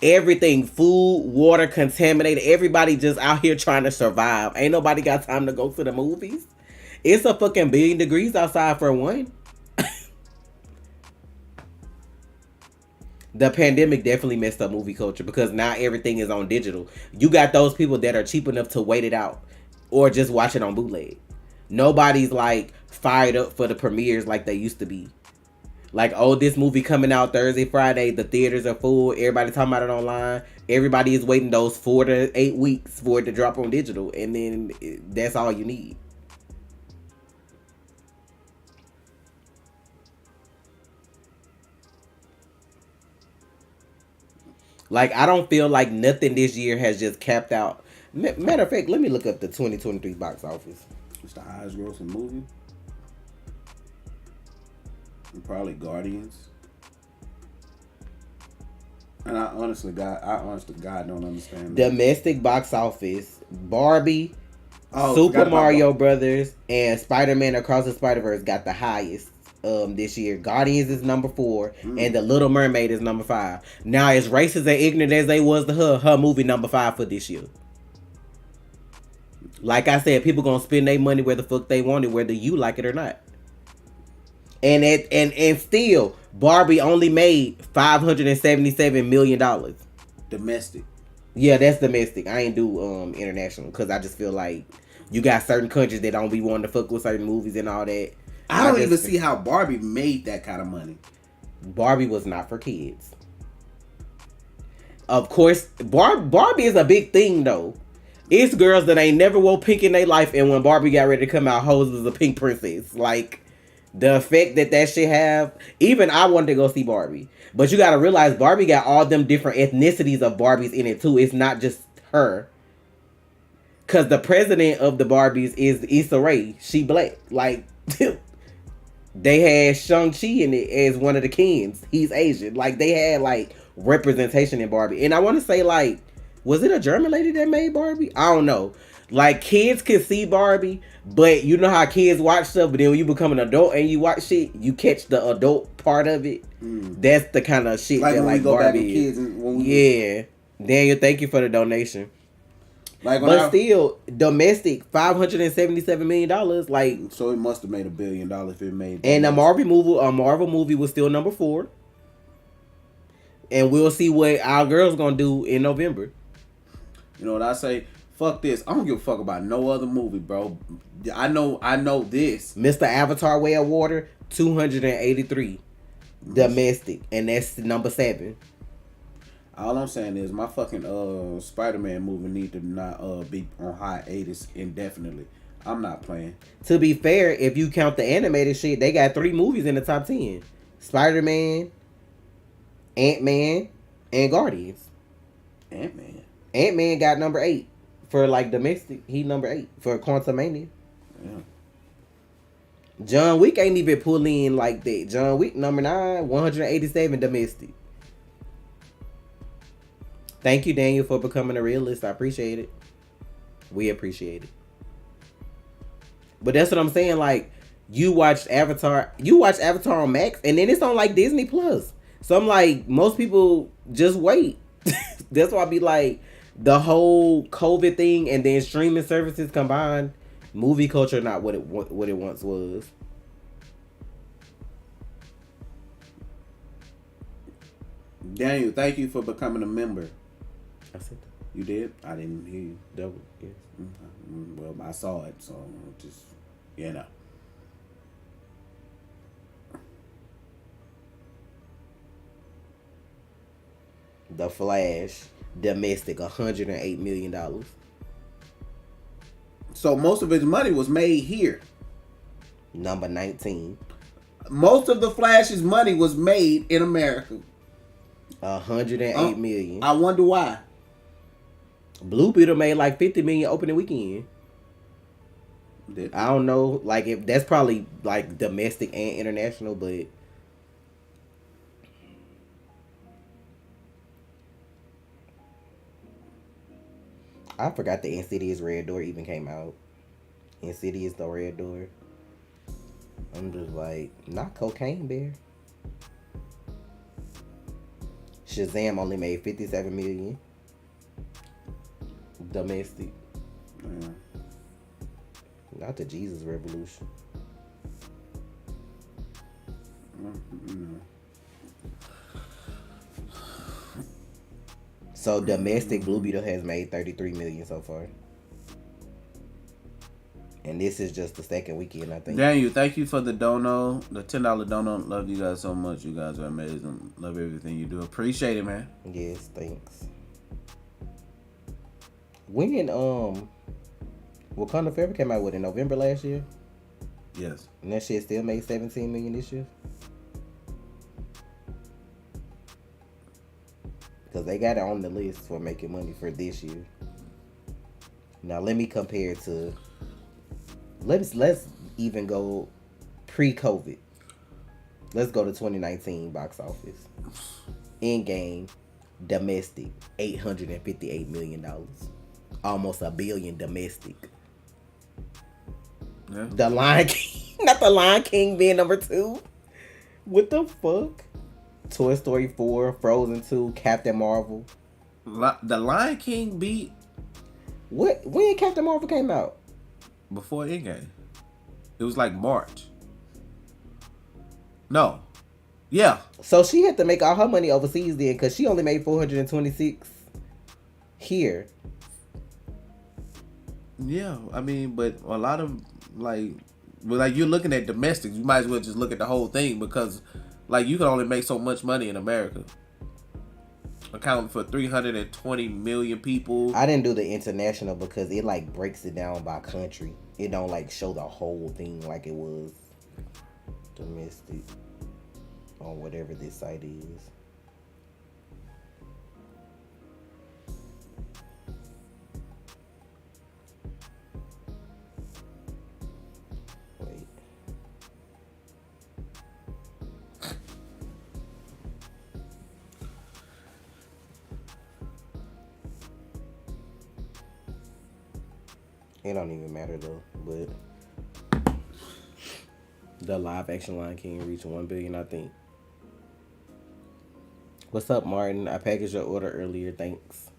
Everything, food, water, contaminated. Everybody just out here trying to survive. Ain't nobody got time to go to the movies. It's a fucking billion degrees outside for one. The pandemic definitely messed up movie culture because now everything is on digital. You got those people that are cheap enough to wait it out or just watch it on bootleg. Nobody's like fired up for the premieres like they used to be. Like, oh, this movie coming out Thursday, Friday. The theaters are full. Everybody talking about it online. Everybody is waiting those 4 to 8 weeks for it to drop on digital. And then that's all you need. Like, I don't feel like nothing this year has just capped out. Matter of fact, let me look up the 2023 box office.
It's the highest grossing movie. And probably Guardians. And I honestly, God don't understand that.
Domestic box office, Barbie, Super Mario Brothers, and Spider-Man Across the Spider-Verse got the highest this year. Guardians is number 4, and The Little Mermaid is number 5. Now, as racist and ignorant as they was to her movie number 5 for this year. Like I said, people gonna spend their money where the fuck they want it, whether you like it or not. And still, Barbie only made $577 million.
Domestic.
Yeah, that's domestic. I ain't do international because I just feel like you got certain countries that don't be wanting to fuck with certain movies and all that.
I don't even see how Barbie made that kind of money.
Barbie was not for kids. Of course, Barbie is a big thing though. It's girls that ain't never wore pink in their life, and when Barbie got ready to come out, hoes was a pink princess. Like, the effect that shit have, even I wanted to go see Barbie. But you gotta realize Barbie got all them different ethnicities of Barbies in it too. It's not just her. Cause the president of the Barbies is Issa Rae. She black. Like, they had Shang-Chi in it as one of the kings. He's Asian. Like, they had like representation in Barbie. And I want to say, like, was it a German lady that made Barbie? I don't know. Like, kids can see Barbie, but you know how kids watch stuff, but then when you become an adult and you watch shit, you catch the adult part of it. That's the kind of shit
like
that,
when
like,
we go
Barbie
back to kids and when we
yeah. Daniel, thank you for the donation. Like, but still, domestic, $577 million. Like,
so it must have made $1 billion if it made.
And a Marvel movie was still number 4. And we'll see what our girl's gonna do in November.
You know what I say? Fuck this. I don't give a fuck about no other movie, bro. I know this.
Mr. Avatar Way of Water, 283 domestic, and that's number 7.
All I'm saying is my fucking Spider-Man movie need to not be on hiatus indefinitely. I'm not playing.
To be fair, if you count the animated shit, they got 3 movies in the top 10. Spider-Man, Ant-Man, and Guardians. Ant-Man got number 8 for like domestic. He number 8 for Quantumania. Yeah. John Wick ain't even pull in like that. John Wick number 9, 187 domestic. Thank you, Daniel, for becoming a realist. I appreciate it. We appreciate it. But that's what I'm saying. Like, you watched Avatar on Max, and then it's on like Disney Plus. So I'm like, most people just wait. That's why I be like, the whole COVID thing and then streaming services combined, movie culture not what it once was.
Daniel, thank you for becoming a member.
I said that.
You did? I didn't hear you.
Double, yes.
Well, I saw it, so just, you know.
The Flash, domestic, $108 million.
So most of his money was made here.
Number 19.
Most of the Flash's money was made in America.
$108 million.
I wonder why.
Blue Beetle made like $50 million opening weekend. I don't know, like if that's probably like domestic and international, but I forgot the Insidious Red Door even came out. Insidious the Red Door. I'm just like, not Cocaine Bear. Shazam only made $57 million domestic.
Yeah.
Not the Jesus Revolution.
Mm-hmm.
So domestic, Blue Beetle has made $33 million so far. And this is just the second weekend, I think.
Daniel, thank you for the dono, the $10 dono. Love you guys so much. You guys are amazing. Love everything you do. Appreciate it, man.
Yes, thanks. When Wakanda Forever came out with in November last year?
Yes.
And that shit still made $17 million this year? Because they got it on the list for making money for this year. Now let me compare to... Let's even go pre-COVID. Let's go to 2019 box office. In-game, domestic, $858 million. Almost $1 billion domestic.
Yeah.
The Lion King, not the Lion King being number 2. What the fuck? Toy Story 4, Frozen 2, Captain Marvel.
The Lion King beat...
What? When Captain Marvel came out?
Before Endgame. It was like March. No. Yeah.
So she had to make all her money overseas then, because she only made $426 here.
Yeah, I mean, but a lot of like you're looking at domestics, you might as well just look at the whole thing, because like you can only make so much money in America. Accounting for 320 million people.
I didn't do the international because it like breaks it down by country. It don't like show the whole thing like it was domestic on whatever this site is. Wait. It don't even matter though, but the live action Lion King reached $1 billion, I think. What's up, Martin? I packaged your order earlier, thanks.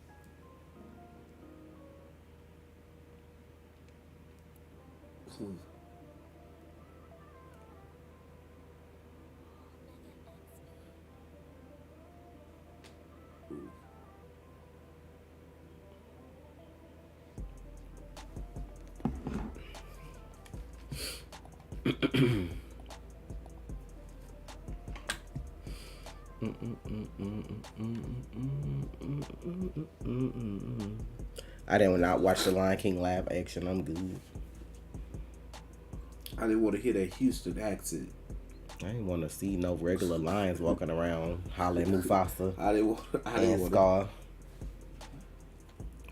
I did not watch the Lion King live action. I'm good.
I didn't want to hear that Houston accent.
I didn't want to see no regular lions walking around hollering Mufasa.
I didn't
and Scar.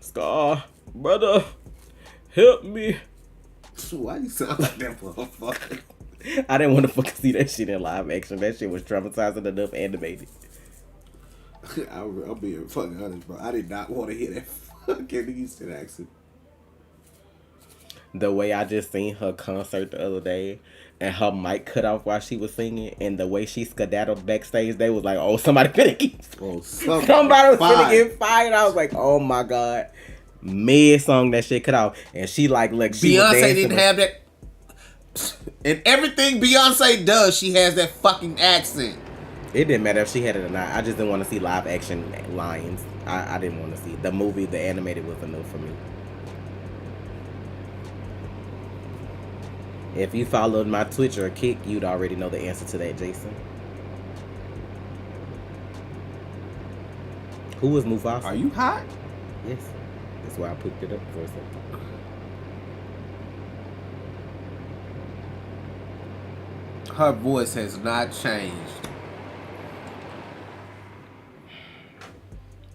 Scar, brother, help me.
Why you sound like that motherfucker?
I didn't want to fucking see that shit in live action. That shit was traumatizing enough animated.
I'll be fucking honest, bro. I did not want to hear that fucking Houston accent.
The way I just seen her concert the other day, and her mic cut off while she was singing, and the way she skedaddled backstage, they was like, "Oh, somebody finna get, somebody was finna get fired." I was like, "Oh my god!" Mid song, that shit cut off, and she like, look, she
Beyonce didn't have that. And everything Beyonce does, she has that fucking accent.
It didn't matter if she had it or not. I just didn't want to see live action lions. I didn't want to see the movie. The animated was a no for me. If you followed my Twitch or Kick, you'd already know the answer to that, Jason. Who was Mufasa?
Are you hot?
Yes. That's why I picked it up for a second.
Her voice has not changed.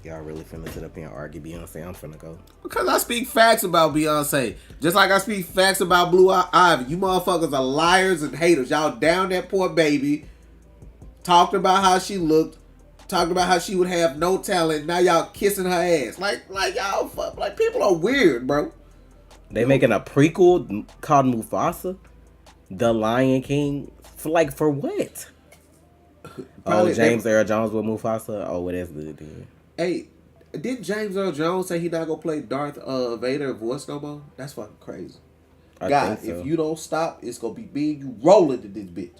Y'all really finna sit up here and argue Beyonce? I'm finna go.
Because I speak facts about Beyonce. Just like I speak facts about Blue Ivy. You motherfuckers are liars and haters. Y'all down that poor baby. Talked about how she looked. Talked about how she would have no talent. Now y'all kissing her ass. Like y'all fuck. Like, people are weird, bro.
They making a prequel called Mufasa? The Lion King? For what?
Probably,
James Earl Jones with Mufasa? Oh, well, that's good then.
Hey, did James Earl Jones say he not gonna play Darth Vader voice no more? That's fucking crazy. God, if you don't stop, it's gonna be me and you rolling to this bitch.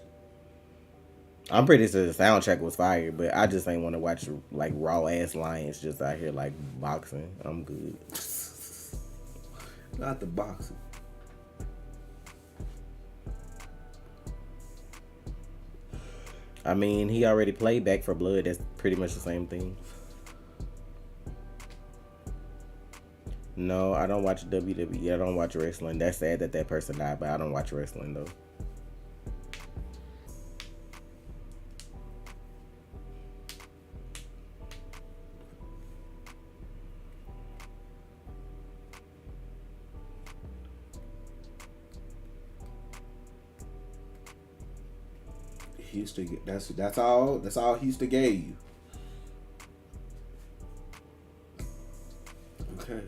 I'm pretty sure the soundtrack was fire, but I just ain't want to watch like raw ass lions just out here like boxing. I'm good.
Not the boxing.
I mean, he already played Back for Blood. That's pretty much the same thing. No, I don't watch WWE. I don't watch wrestling. That's sad that that person died, but I don't watch wrestling though.
Houston, that's all Houston gave you. Okay.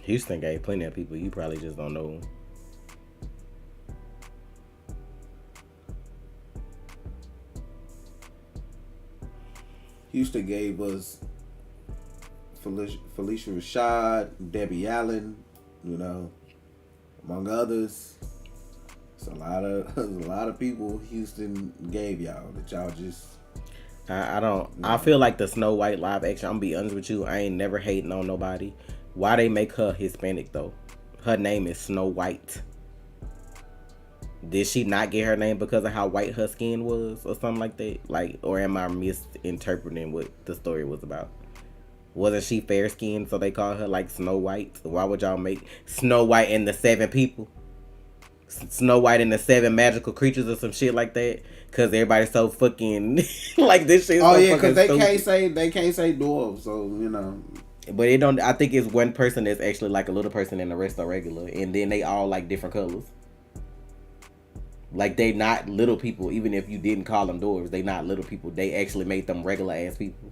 Houston gave plenty of people. You probably just don't know.
Houston gave us Felicia Rashad, Debbie Allen, you know, among others. It's a lot of people Houston gave y'all that y'all just.
I don't. I feel like the Snow White live action. I'm gonna be honest with you. I ain't never hating on nobody. Why they make her Hispanic though? Her name is Snow White. Did she not get her name because of how white her skin was, or something like that? Like, or am I misinterpreting what the story was about? Wasn't she fair skinned, so they call her like Snow White? So why would y'all make Snow White and the 7 people? Snow White and the 7 magical creatures or some shit like that? Cause everybody's so fucking like this shit.
Oh
so
yeah, cause they
stupid.
can't say dwarves, so you know.
But it don't. I think it's one person that's actually like a little person and the rest are regular, and then they all like different colors. Like they not little people, even if you didn't call them dwarves. They not little people. They actually made them regular ass people.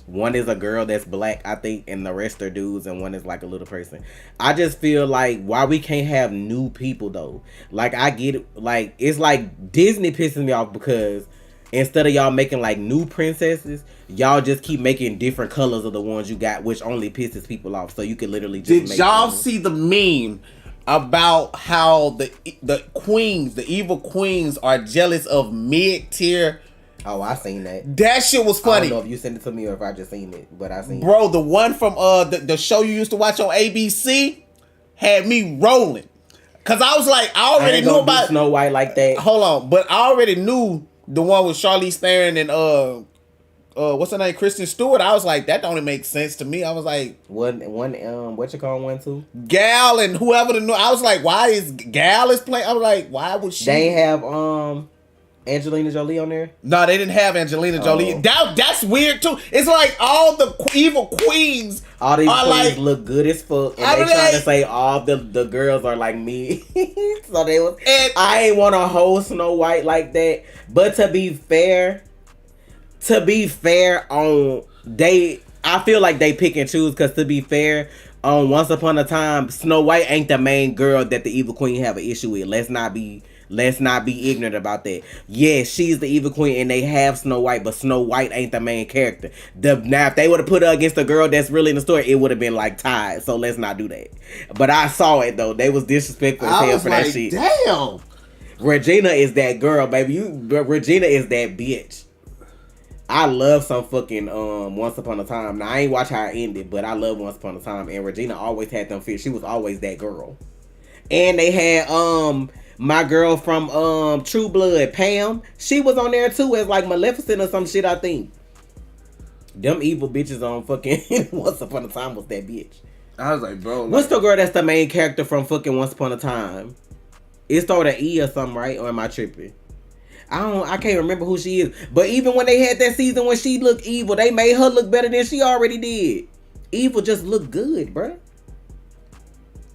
One is a girl that's black, I think, and the rest are dudes, and one is like a little person. I just feel like why we can't have new people though. Like I get it, like it's like Disney pisses me off because instead of y'all making like new princesses, y'all just keep making different colors of the ones you got, which only pisses people off. So you can literally just.
Did y'all see the meme about how the queens, the evil queens, are jealous of mid-tier?
Oh, I seen that.
That shit was funny.
I don't know if you sent it to me or if I just seen it, but I seen
Bro, the one from the show you used to watch on ABC had me rolling. Cause I was like, I already knew about
Snow White like that.
Hold on, but I already knew the one with Charlize Theron and what's her name, Kristen Stewart. I was like, that don't even make sense to me. I was like,
what you call one too?
Gal and whoever the new. I was like, why is Gal is playing? I was like, why would she?
They have Angelina Jolie on there?
No, they didn't have Angelina Jolie. That's weird too. It's like all the evil queens.
All these queens
like,
look good as fuck, and they trying to say all the girls are like me. So they was. I ain't want a whole Snow White like that. But to be fair, I feel like they pick and choose. Because to be fair, Once Upon a Time, Snow White ain't the main girl that the evil queen have an issue with. Let's not be ignorant about that. Yes, she's the evil queen and they have Snow White, but Snow White ain't the main character. Now, if they would have put her against the girl that's really in the story, it would have been like tied. So let's not do that. But I saw it though. They was disrespectful as hell for that shit.
Damn.
Regina is that girl, baby. Regina is that bitch. I love some fucking Once Upon a Time. Now I ain't watch how it ended, but I love Once Upon a Time. And Regina always had them fit. She was always that girl. And they had my girl from True Blood, Pam. She was on there too as like Maleficent or some shit, I think. Them evil bitches on fucking Once Upon a Time was that bitch.
I was like, bro. Like,
What's the girl that's the main character from fucking Once Upon a Time? It started E or something, right? Or am I tripping? I can't remember who she is. But even when they had that season when she looked evil, they made her look better than she already did. Evil just looked good, bruh.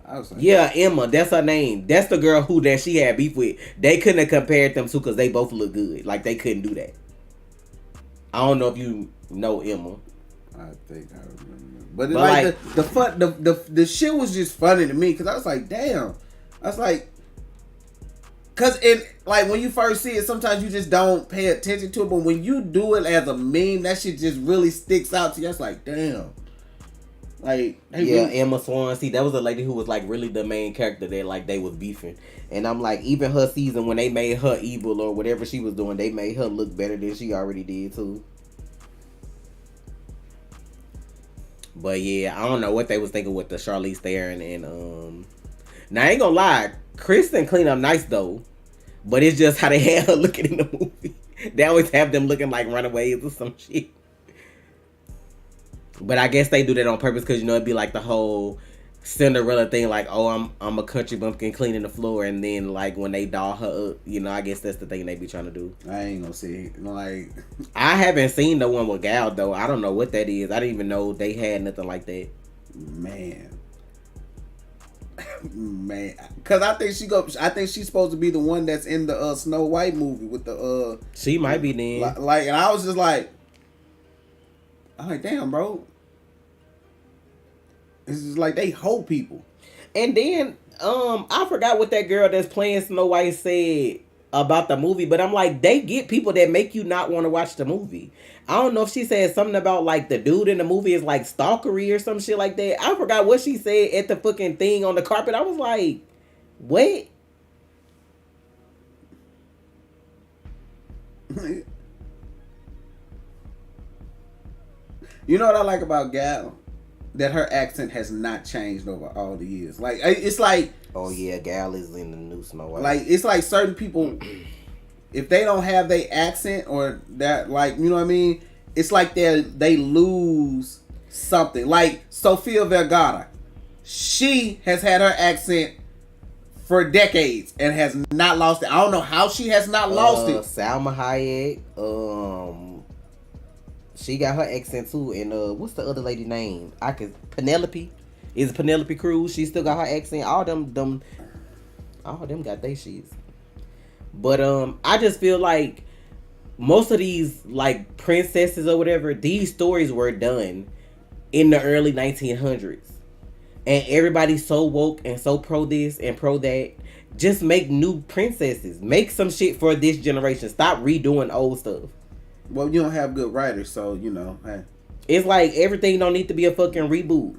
I was like,
Yeah, Emma, that's her name. That's the girl who that she had beef with. They couldn't have compared them two because they both look good. Like they couldn't do that. I don't know if you know Emma.
I think I remember. But like the fun, the shit was just funny to me because I was like, damn. I was like, cause like when you first see it, sometimes you just don't pay attention to it. But when you do it as a meme, that shit just really sticks out to you. I was like, damn. Like really...
Emma Swan. See, that was a lady who was like really the main character that like they was beefing, and I'm like, even her season when they made her evil or whatever she was doing, they made her look better than she already did too. But yeah, I don't know what they was thinking with the Charlize Theron and Now I ain't gonna lie, Kristen clean up nice though, but it's just how they had her looking in the movie. They always have them looking like runaways or some shit. But I guess they do that on purpose because, you know, it'd be like the whole Cinderella thing, like, oh, I'm a country bumpkin cleaning the floor, and then, like, when they doll her up, you know, I guess that's the thing they be trying to do.
I ain't gonna say it. Like...
I haven't seen the one with Gal, though. I don't know what that is. I didn't even know they had nothing like that.
Man. Because I think she's supposed to be the one that's in the Snow White movie with the...
She might be then.
Like, and I was just like... I'm like, damn, bro. It's just like they hold people.
And then, I forgot what that girl that's playing Snow White said about the movie, but I'm like, they get people that make you not want to watch the movie. I don't know if she said something about like the dude in the movie is like stalkery or some shit like that. I forgot what she said at the fucking thing on the carpet. I was like, what?
You know what I like about Gal? That her accent has not changed over all the years. Like, it's like...
Oh, yeah, Gal is in the new Snow White.
Like, it's like certain people, if they don't have their accent or that, like, you know what I mean? It's like they lose something. Like, Sofia Vergara. She has had her accent for decades and has not lost it. I don't know how she has not lost it.
Salma Hayek, she got her accent too, and what's the other lady name? Penelope. Is Penelope Cruz? She still got her accent. All them got they shits. But I just feel like most of these like princesses or whatever, these stories were done in the early 1900s, and everybody's so woke and so pro this and pro that. Just make new princesses. Make some shit for this generation. Stop redoing old stuff.
Well, you don't have good writers, so, you know, hey.
It's like everything don't need to be a fucking reboot.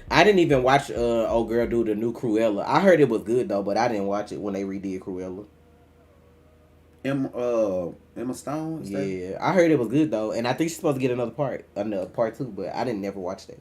I didn't even watch old girl do the new Cruella. I heard it was good though, but I didn't watch it when they redid Cruella.
Emma Stone?
Yeah, I heard it was good though, and I think she's supposed to get another part 2, but I didn't never watch that.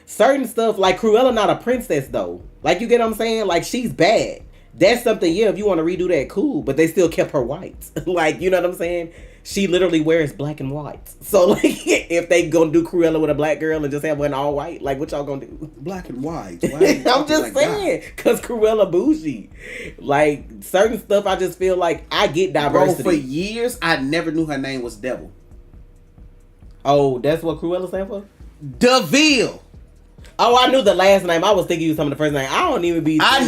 Certain stuff like Cruella not a princess though. Like, you get what I'm saying? Like, she's bad. That's something, yeah, if you want to redo that, cool. But they still kept her white. Like, you know what I'm saying? She literally wears black and white. So, like, if they gonna do Cruella with a black girl and just have one all white, like, what y'all gonna do?
Black and white.
I'm just saying. Because Cruella bougie. Like, certain stuff, I just feel like I get diversity.
Bro, for years, I never knew her name was Devil.
Oh, that's what Cruella stand for?
DeVille.
Oh, I knew the last name. I was thinking you was some of the first name. I don't even be.
I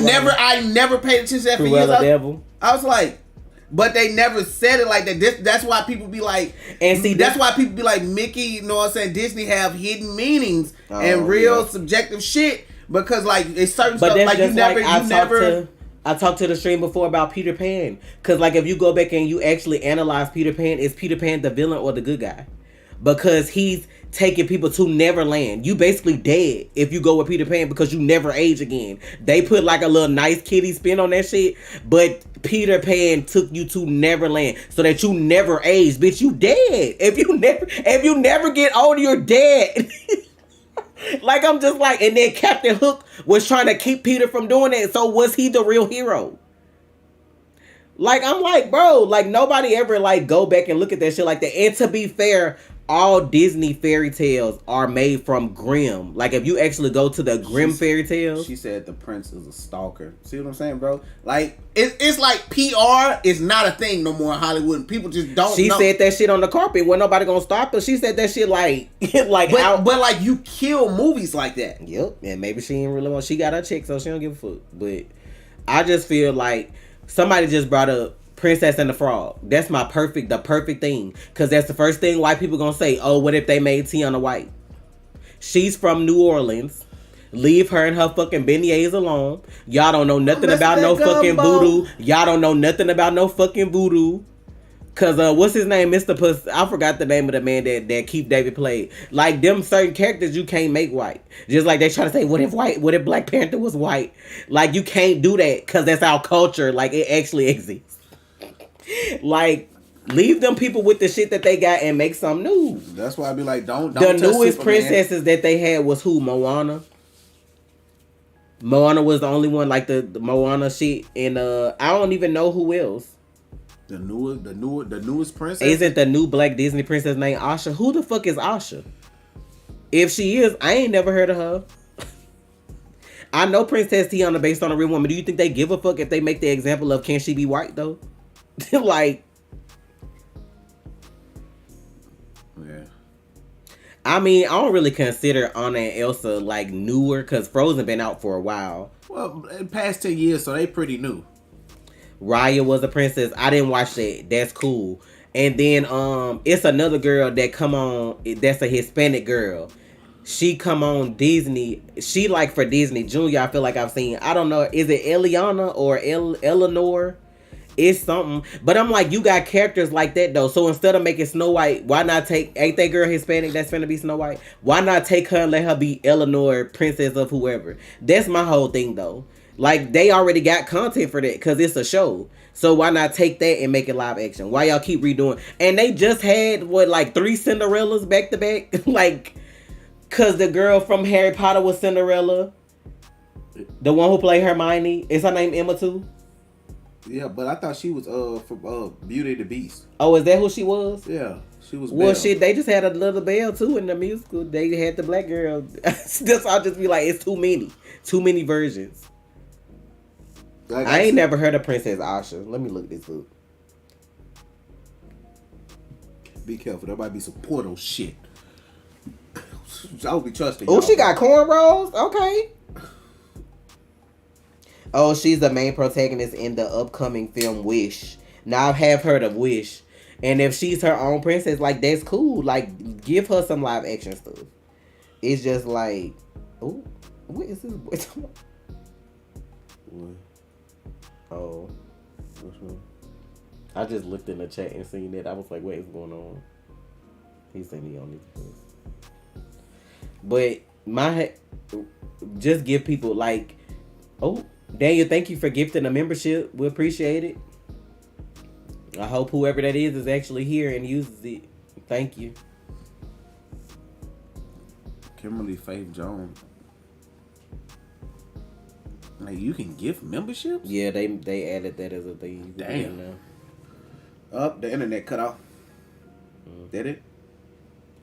never paid attention to that for years.
Devil.
I was like, but they never said it like that. That's why people be like,
and see,
that's why people be like, Mickey, you know what I'm saying? Disney have hidden meanings and real subjective shit because like it's certain stuff like
I talked to the stream before about Peter Pan because like if you go back and you actually analyze Peter Pan, is Peter Pan the villain or the good guy? Because he's taking people to Neverland. You basically dead if you go with Peter Pan because you never age again. They put like a little nice kiddie spin on that shit, but Peter Pan took you to Neverland so that you never age. Bitch, you dead. If you never get older, you're dead. Like, I'm just like, and then Captain Hook was trying to keep Peter from doing it. So was he the real hero? Like, I'm like, bro, like, nobody ever, like, go back and look at that shit like that. And to be fair, all Disney fairy tales are made from Grimm. Like, if you actually go to the Grimm fairy tales.
She said the prince is a stalker. See what I'm saying, bro? Like, it's like PR is not a thing no more in Hollywood. And people just don't
She
know.
said that shit on the carpet. Wasn't nobody gonna stop her. She said that shit like,
but like, you kill movies like that.
Yep. And maybe she ain't really want. She got her check, so she don't give a fuck. But I just feel like somebody just brought up Princess and the Frog. That's the perfect thing. Because that's the first thing white people gonna say. Oh, what if they made Tiana white? She's from New Orleans. Leave her and her fucking beignets alone. Y'all don't know nothing about no fucking voodoo. Y'all don't know nothing about no fucking voodoo. Cause what's his name, Mr. Puss? I forgot the name of the man that Keith David played. Like, them certain characters you can't make white. Just like they try to say, what if Black Panther was white? Like, you can't do that because that's our culture. Like, it actually exists. Like, leave them people with the shit that they got and make something new.
That's why I be like, don't.
The newest princesses that they had was who? Moana. Moana was the only one, like the Moana shit, and I don't even know who else.
The newest princess?
Isn't the new black Disney princess named Asha? Who the fuck is Asha? If she is, I ain't never heard of her. I know Princess Tiana based on a real woman. Do you think they give a fuck if they make the example of can she be white though? Like,
yeah.
I mean, I don't really consider Anna and Elsa like newer because Frozen been out for a while.
Well, in past 10 years, so they pretty new.
Raya was a princess. I didn't watch that. That's cool. And then it's another girl that come on. That's a Hispanic girl. She come on Disney. She like for Disney Junior. I feel like I've seen. I don't know. Is it Eliana or Eleanor? It's something. But I'm like, you got characters like that though. So instead of making Snow White, why not take, ain't that girl Hispanic that's finna be Snow White? Why not take her and let her be Eleanor, princess of whoever? That's my whole thing though. Like, they already got content for that because it's a show. So why not take that and make it live action? Why y'all keep redoing? And they just had, what, like 3 Cinderellas back to back? Like, because the girl from Harry Potter was Cinderella. The one who played Hermione. Is her name Emma too?
Yeah, but I thought she was from Beauty and the Beast.
Oh, is that who she was?
Yeah, she was.
Well,
Belle.
shit, they just had a little Belle too in the musical. They had the black girl. That's I'll just be like, it's too many versions. Like I ain't never heard of Princess Asha. Let me look this up.
Be careful, there might be some portal shit. I would be trusting.
Oh, she got cornrows. Okay. Oh, she's the main protagonist in the upcoming film Wish. Now I have heard of Wish, and if she's her own princess, like that's cool. Like give her some live action stuff. It's just like, oh, what is this boy talking about?
What?
Oh, which one? I just looked in the chat and seen it. I was like, what is going on? He said he on this place. But just give people like, oh, Daniel, thank you for gifting a membership. We appreciate it. I hope whoever that is actually here and uses it. Thank you.
Kimberly Faith Jones. Like, you can gift memberships?
Yeah, they added that as a thing.
Damn. The internet cut off. Did it?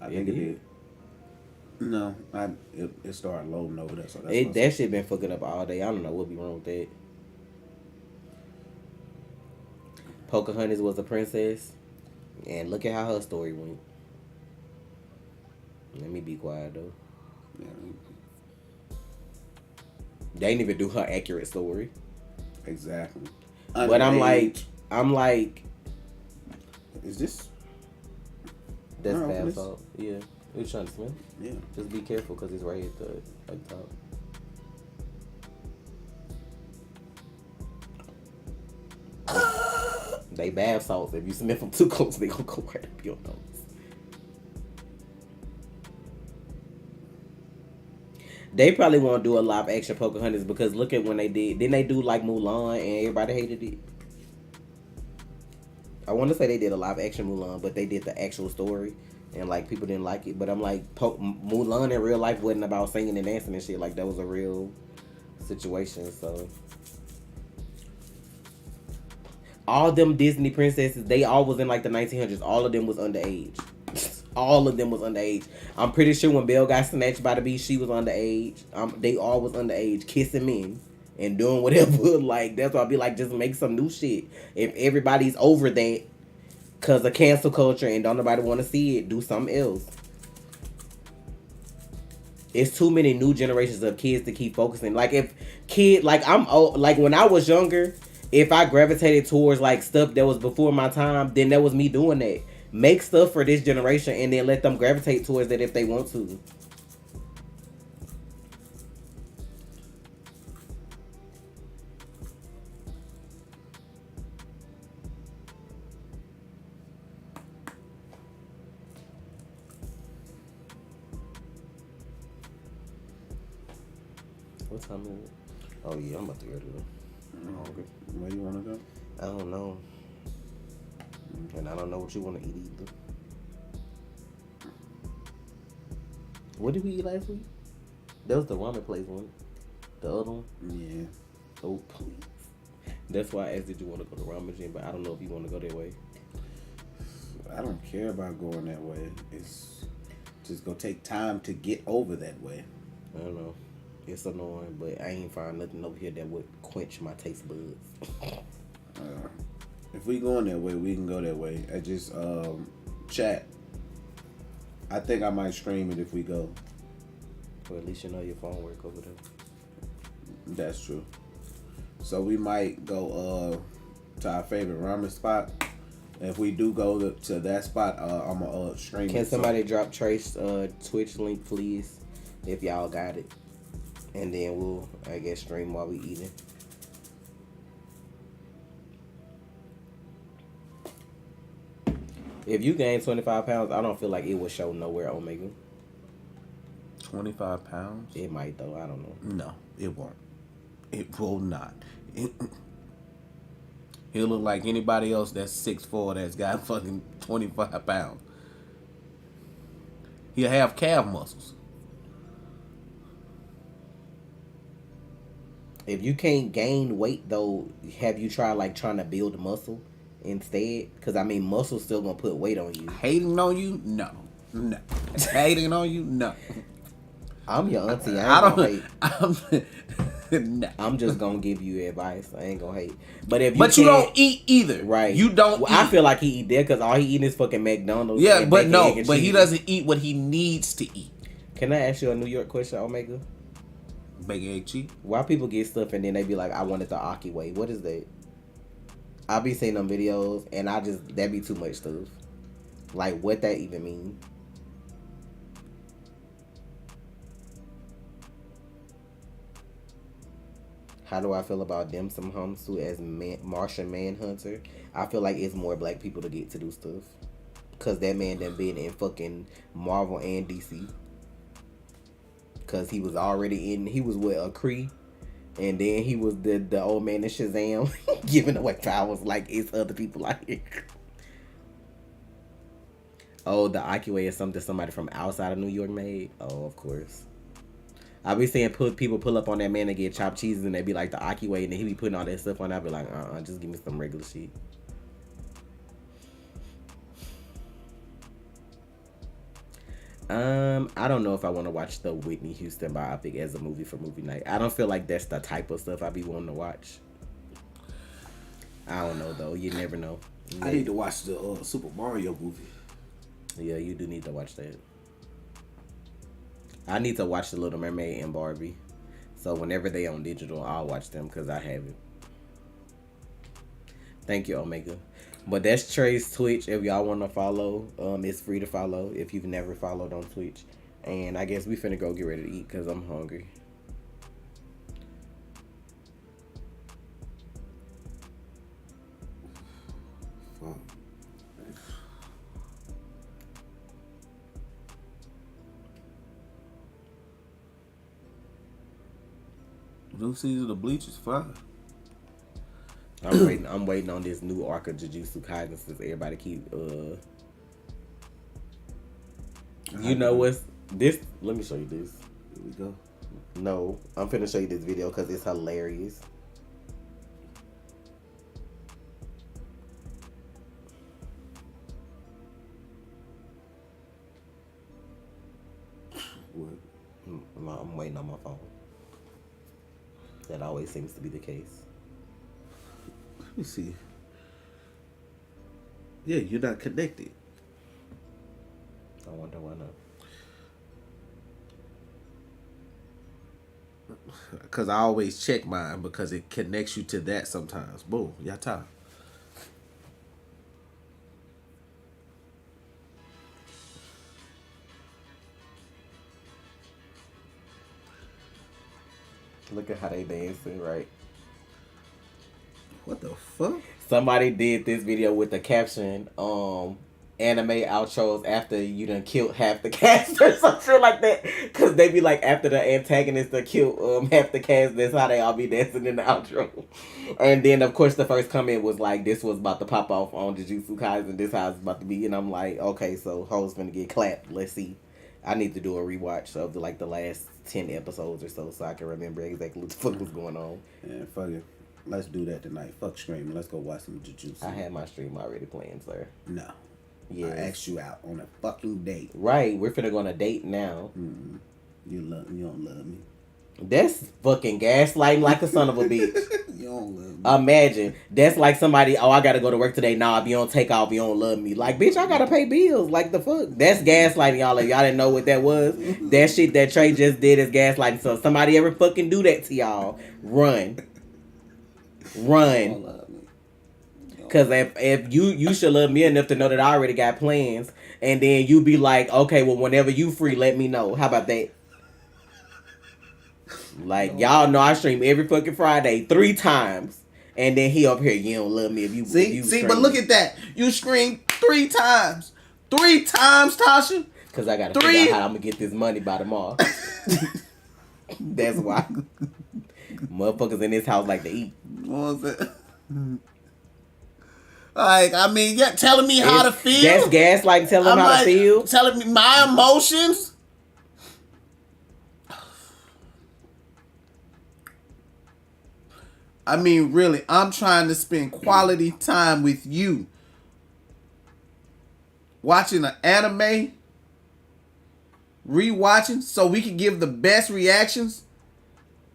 I think it did. No, it started loading over there. So that's
that shit been fucking up all day. I don't know what be wrong with that. Pocahontas was a princess, and look at how her story went. Let me be quiet though.
Yeah.
They didn't even do her accurate story.
Exactly.
But I'm like,
is this?
That's bath salt. Yeah. You trying to smell?
Yeah.
Just be careful because it's right at the top. They bath salts. If you sniff them too close, they gonna go right up your nose. They probably won't do a live action Pocahontas because look at when they did. Didn't they do like Mulan and everybody hated it? I want to say they did a live action Mulan, but they did the actual story and like people didn't like it. But I'm like, Mulan in real life wasn't about singing and dancing and shit. Like that was a real situation. So All them Disney princesses, they all was in like the 1900s. All of them was underage. All of them was underage. I'm pretty sure when Belle got snatched by the beast, she was underage. They all was underage, kissing men and doing whatever. Like, that's why I be like, just make some new shit. If everybody's over that because of cancel culture and don't nobody want to see it, do something else. It's too many new generations of kids to keep focusing. Like, if I'm old, like when I was younger, if I gravitated towards like stuff that was before my time, then that was me doing that. Make stuff for this generation and then let them gravitate towards it if they want to. What time is it? Oh yeah, I'm about to go to go.
I'm hungry. Where you wanna go?
I don't know. And I don't know what you want to eat either. What did we eat last week? That was the ramen place one. The other one?
Yeah.
Oh, please. That's why I asked, did you want to go to ramen gym? But I don't know if you want to go that way.
I don't care about going that way. It's just gonna take time to get over that way.
I don't know. It's annoying, but I ain't find nothing over here that would quench my taste buds.
If we going that way, we can go that way. I just chat. I think I might stream it if we go.
Well, at least you know your phone work over there.
That's true. So we might go to our favorite ramen spot. If we do go to that spot, I'm gonna stream.
Can somebody drop Trace Twitch link, please, if y'all got it, and then we'll, I guess, stream while we eating. If you gain 25 pounds, I don't feel like it will show nowhere, Omega.
25 pounds?
It might, though. I don't know.
No, it won't. It will not. He'll look like anybody else that's 6'4" that's got fucking 25 pounds. He'll have calf muscles.
If you can't gain weight, though, have you tried, like, trying to build muscle instead? Because, I mean, muscle's still going to put weight on you.
Hating on you? No. No. Hating on you? No.
I'm your auntie. I ain't gonna hate.
No.
I'm just gonna give you advice. I ain't gonna hate. But if
you don't eat either,
right?
You don't.
Well,
eat.
I feel like he eat there because all he eating is fucking McDonald's.
Yeah, but no, but he doesn't eat what he needs to eat.
Can I ask you a New York question, Omega?
Bacon, egg, cheese.
Why people get stuff and then they be like, "I want it the Aki way." What is that? I be seeing them videos and that be too much stuff. Like, what that even mean? How do I feel about Dim Sum Humsu as Martian Manhunter? I feel like it's more black people to get to do stuff. Because that man done been in fucking Marvel and DC. Because he was already he was with a Kree. And then he was the old man in Shazam giving away powers like it's other people out here. Oh, the Akiway is something somebody from outside of New York made? Oh, of course. I be seeing people pull up on that man and get chopped cheeses and they be like the Aki way and then he be putting all that stuff on. I be like, just give me some regular shit. I don't know if I want to watch the Whitney Houston biopic as a movie for movie night. I don't feel like that's the type of stuff I be wanting to watch. I don't know though. You never know.
I need to watch the Super Mario movie.
Yeah, you do need to watch that. I need to watch The Little Mermaid and Barbie. So whenever they on digital, I'll watch them because I have it. Thank you, Omega. But that's Trey's Twitch. If y'all want to follow, it's free to follow if you've never followed on Twitch. And I guess we finna go get ready to eat because I'm hungry.
New season of Bleach is fine.
I'm waiting on this new arc of Jujutsu Kaisen since everybody keep you know what's this? Let me show you this.
Here we go.
No, I'm finna show you this video because it's hilarious. I'm waiting on my phone. That always seems to be the case.
Let me see. Yeah, you're not connected.
I wonder why not.
Because I always check mine because it connects you to that sometimes. Boom, yata.
Look at how they dancing, right?
What the fuck?
Somebody did this video with the caption, anime outros after you done killed half the cast or some shit like that. Cause they be like, after the antagonist done killed half the cast, that's how they all be dancing in the outro. And then of course the first comment was like, this was about to pop off on Jujutsu Kaisen, this how it's about to be. And I'm like, okay, so hoes finna get clapped. Let's see. I need to do a rewatch of the last 10 episodes or so I can remember exactly what the fuck was going on.
Yeah, fuck it. Let's do that tonight. Fuck streaming. Let's go watch some Jujutsu.
I had my stream already planned, sir.
No.
Yeah.
I asked you out on a fucking date.
Right, we're finna go on a date now.
Mm-hmm. You don't love me.
That's fucking gaslighting like a son of a bitch.
You don't love me.
Imagine. That's like somebody, I gotta go to work today. Nah, if you don't take off, you don't love me. Like, bitch, I gotta pay bills. Like, the fuck? That's gaslighting, y'all. Like, y'all didn't know what that was. That shit that Trey just did is gaslighting. So if somebody ever fucking do that to y'all, run. Run. Cause if you should love me enough to know that I already got plans, and then you be like, okay, well, whenever you free, let me know. How about that? Like, y'all know I stream every fucking Friday 3 times, and then he up here, you don't love me if you
see. But look at that, you scream 3 times, 3 times, Tasha.
Cause I gotta figure out how I'm gonna get this money by tomorrow. That's why. Motherfuckers in this house like to eat.
What was it? Like, I mean, yeah, telling me how to feel.
That's gaslighting, telling them how to feel.
Telling me my emotions. I mean, really, I'm trying to spend quality time with you. Watching an anime, rewatching, so we can give the best reactions.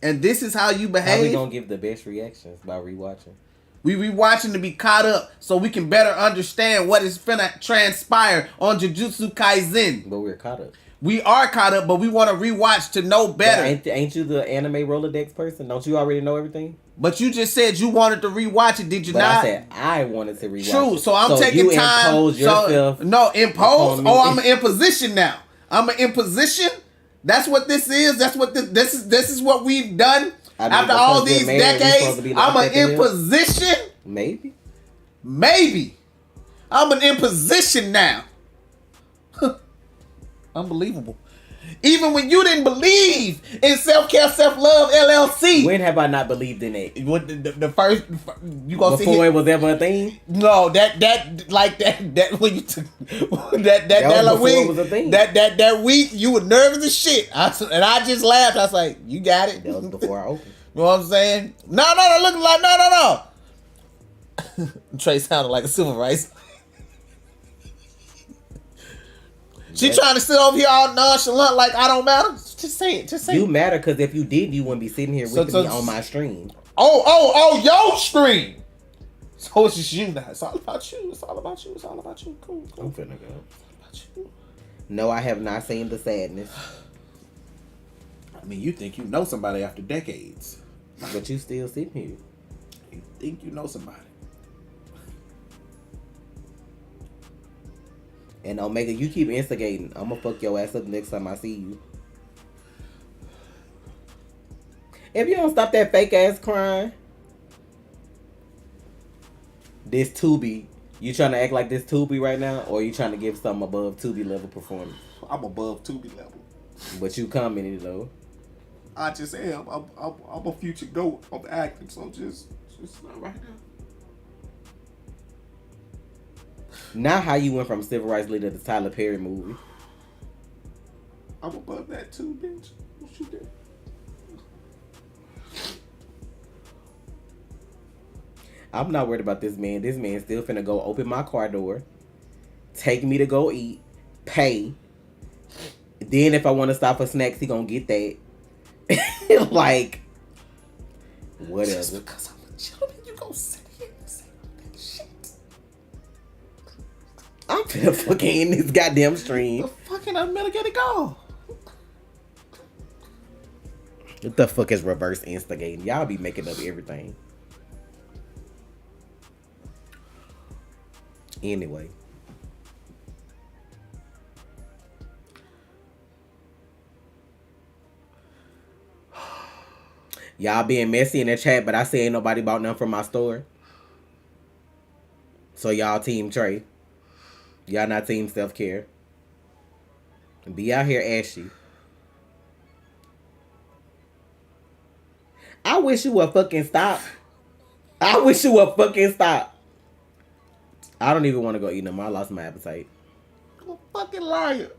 And this is how you behave.
How we gonna give the best reactions? By rewatching.
We rewatching to be caught up so we can better understand what is finna transpire on Jujutsu Kaisen.
But we're caught up.
We are caught up, but we want to rewatch to know better.
Ain't you the anime Rolodex person? Don't you already know everything?
But you just said you wanted to rewatch it, did you not?
I said I wanted to rewatch
True,
it.
so I'm taking time.
Impose yourself.
No, impose? Oh, I'm an imposition now. I'm an imposition? That's what this is? That's what this is what we've done? I mean, after all these decades, I'm an imposition?
Maybe.
I'm an imposition now. Unbelievable. Even when you didn't believe in self-care, self-love, LLC.
When have I not believed in it?
The first you gonna see
before it was ever a thing?
No, that when you took that week,
was a thing.
That week you were nervous as shit. And I just laughed. I was like, you got it.
That was before I opened.
You know what I'm saying? No, look like no. Trey sounded like a civil rights. She trying to sit over here all nonchalant like I don't matter. Just say it.
You matter because if you did, you wouldn't be sitting here with me on my stream.
Oh, your stream. So it's just you now. It's all about you. Cool.
I'm finna go. About you. No, I have not seen the sadness.
I mean, you think you know somebody after decades.
But you still sitting here.
You think you know somebody.
And Omega, you keep instigating. I'm gonna fuck your ass up next time I see you. If you don't stop that fake ass crying. This Tubi. You trying to act like this Tubi right now? Or you trying to give something above Tubi level performance?
I'm above Tubi level.
But you commented though.
I just am. I'm a future GOAT of acting, so just not right now.
Now how you went from civil rights leader to Tyler Perry movie?
I'm above that too, bitch. What you did?
I'm not worried about this man. This man still finna go open my car door, take me to go eat, pay, Then if I want to stop for snacks, he gonna get that. Like, whatever.
Just because I'm a gentleman, you gonna sit here and say that shit.
I'm finna fucking in this goddamn stream.
The fucking I'm gonna get it go.
What the fuck is reverse instigating? Y'all be making up everything. Anyway. Y'all being messy in the chat, but I say ain't nobody bought nothing from my store. So y'all team Trey. Y'all not team self-care. Be out here ashy. I wish you would fucking stop. I wish you would fucking stop. I don't even want to go eat no more. I lost my appetite.
I'm a fucking liar.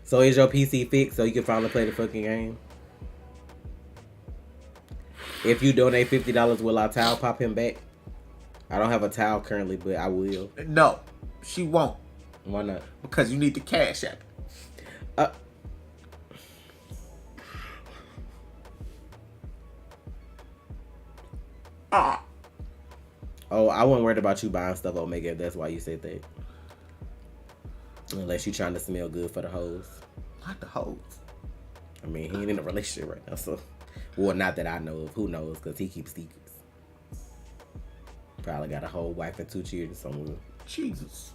So is your PC fixed so you can finally play the fucking game? If you donate $50, will our towel pop him back? I don't have a towel currently, but I will.
No, she won't.
Why not?
Because you need the cash app.
Oh, I wasn't worried about you buying stuff, Omega, if that's why you said that. Unless you trying to smell good for the hoes.
Not the hoes.
I mean, he ain't in a relationship right now, so... Well, not that I know of. Who knows? Because he keeps secrets. Probably got a whole wife and 2 children somewhere.
Jesus.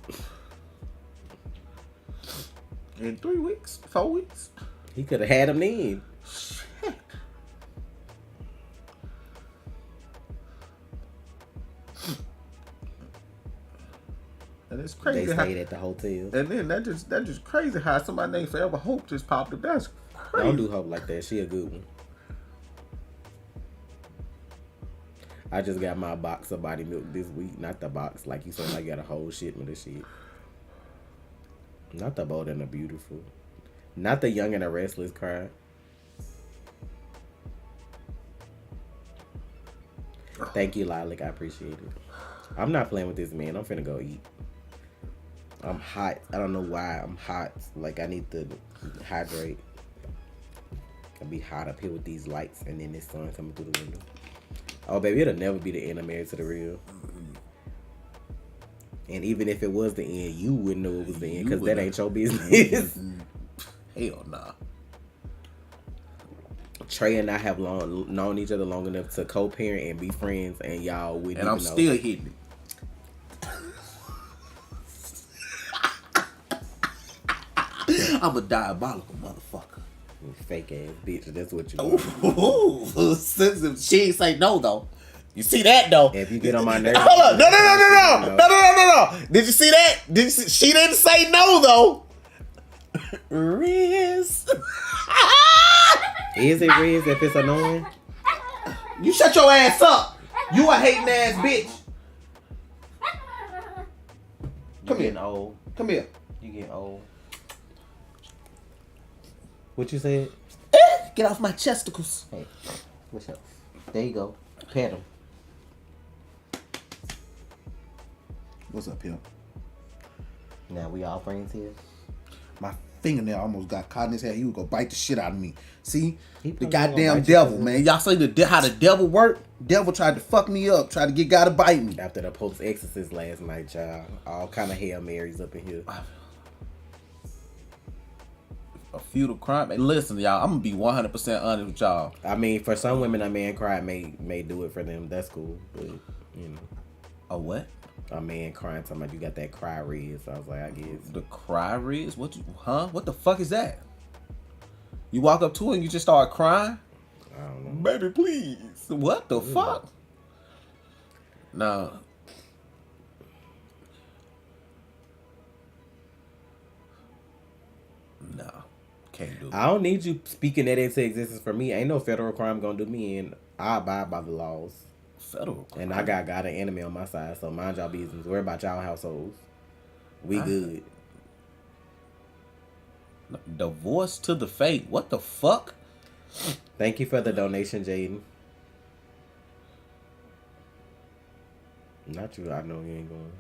In 3 weeks? 4 weeks?
He could have had him then.
Shit. And it's crazy.
They stayed at the hotel.
And then that just crazy how somebody named Forever Hope just popped up. That's crazy.
Don't do Hope like that. She a good one. I just got my box of body milk this week. Not the box. Like you said, I got a whole shipment of shit. Not the Bold and the Beautiful. Not the Young and the Restless cry. Thank you, Lilac. I appreciate it. I'm not playing with this man. I'm finna go eat. I'm hot. I don't know why I'm hot. Like, I need to hydrate. I'll be hot up here with these lights and then this sun coming through the window. Oh, baby, it'll never be the end of Married to the Real. And even if it was the end, you wouldn't know it was the end because that ain't your business.
Hell nah.
Trey and I have known each other long enough to co-parent and be friends, and y'all wouldn't
and I'm
even know.
still hitting it. I'm a diabolical motherfucker.
You fake ass bitch. That's what you
Ooh, sensitive. She ain't say no though. You see that though?
If you get on my nerves.
Hold up. No. Did you see that? She didn't say no though. Riz.
Is it Riz if it's annoying?
You shut your ass up. You a hating ass bitch.
You getting old.
Come here.
You getting old. What you said?
Get off my chesticles.
Hey, what's up? There you go. Pet him.
What's up, pimp?
Now we all friends here.
My fingernail almost got caught in his head. He was gonna bite the shit out of me. See?
He
The
probably
goddamn
gonna bite you
devil,
too.
man. Y'all say how the devil work? Devil tried to fuck me up. Tried to get God to bite me.
After the Pope's exorcist last night, y'all. All kind of Hail Marys up in here.
A feudal crime. And listen, y'all, I'm gonna be 100% honest with y'all.
I mean, for some women, a man cry may do it for them. That's cool. But, you know.
A what?
A man crying, talking about you got that cry Riz. So I was like, I guess.
The cry Riz? What the fuck is that? You walk up to it and you just start crying?
I don't know.
Baby, please. What the fuck? No. No. Can't do it.
I don't need you speaking that into existence for me. Ain't no federal crime gonna do me in. I abide by the laws.
Federal crime.
And I got God and enemy on my side, so mind y'all business. Worry about y'all households. We good.
Divorce to the fate. What the fuck?
Thank you for the donation, Jaden. Not you. I know you ain't going.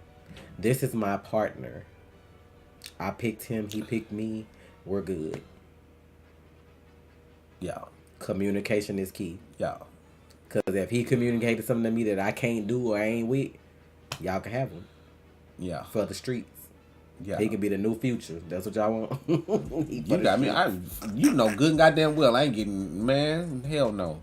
This is my partner. I picked him. He picked me. We're good.
Yeah.
Communication is key.
Yeah.
Because if he communicated something to me that I can't do or I ain't with, y'all can have him.
Yeah.
For the streets.
Yeah.
He can be the new Future. That's what y'all want.
You got me. You know good and goddamn well I ain't getting, man. Hell no.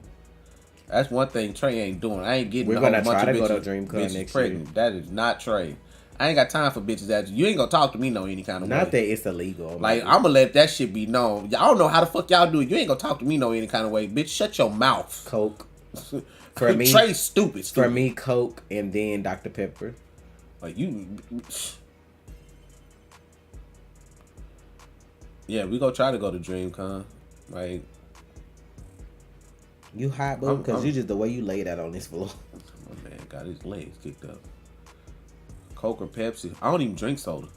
That's one thing Trey ain't doing. I ain't getting.
We're gonna try to go to DreamCon next year.
That is not Trey. I ain't got time for bitches that you ain't gonna talk to me no any kind of way.
Not that it's illegal.
Like I'm gonna let that shit be known. Y'all don't know how the fuck y'all do it. You ain't gonna talk to me no any kind of way, bitch. Shut your mouth.
Coke. For me,
Trey's stupid.
For me, Coke and then Dr. Pepper.
Like you. Yeah, we gonna try to go to DreamCon. Like
you hot, bro? Because you just the way you laid out on this floor.
My man got his legs kicked up. Coke or Pepsi? I don't even drink soda.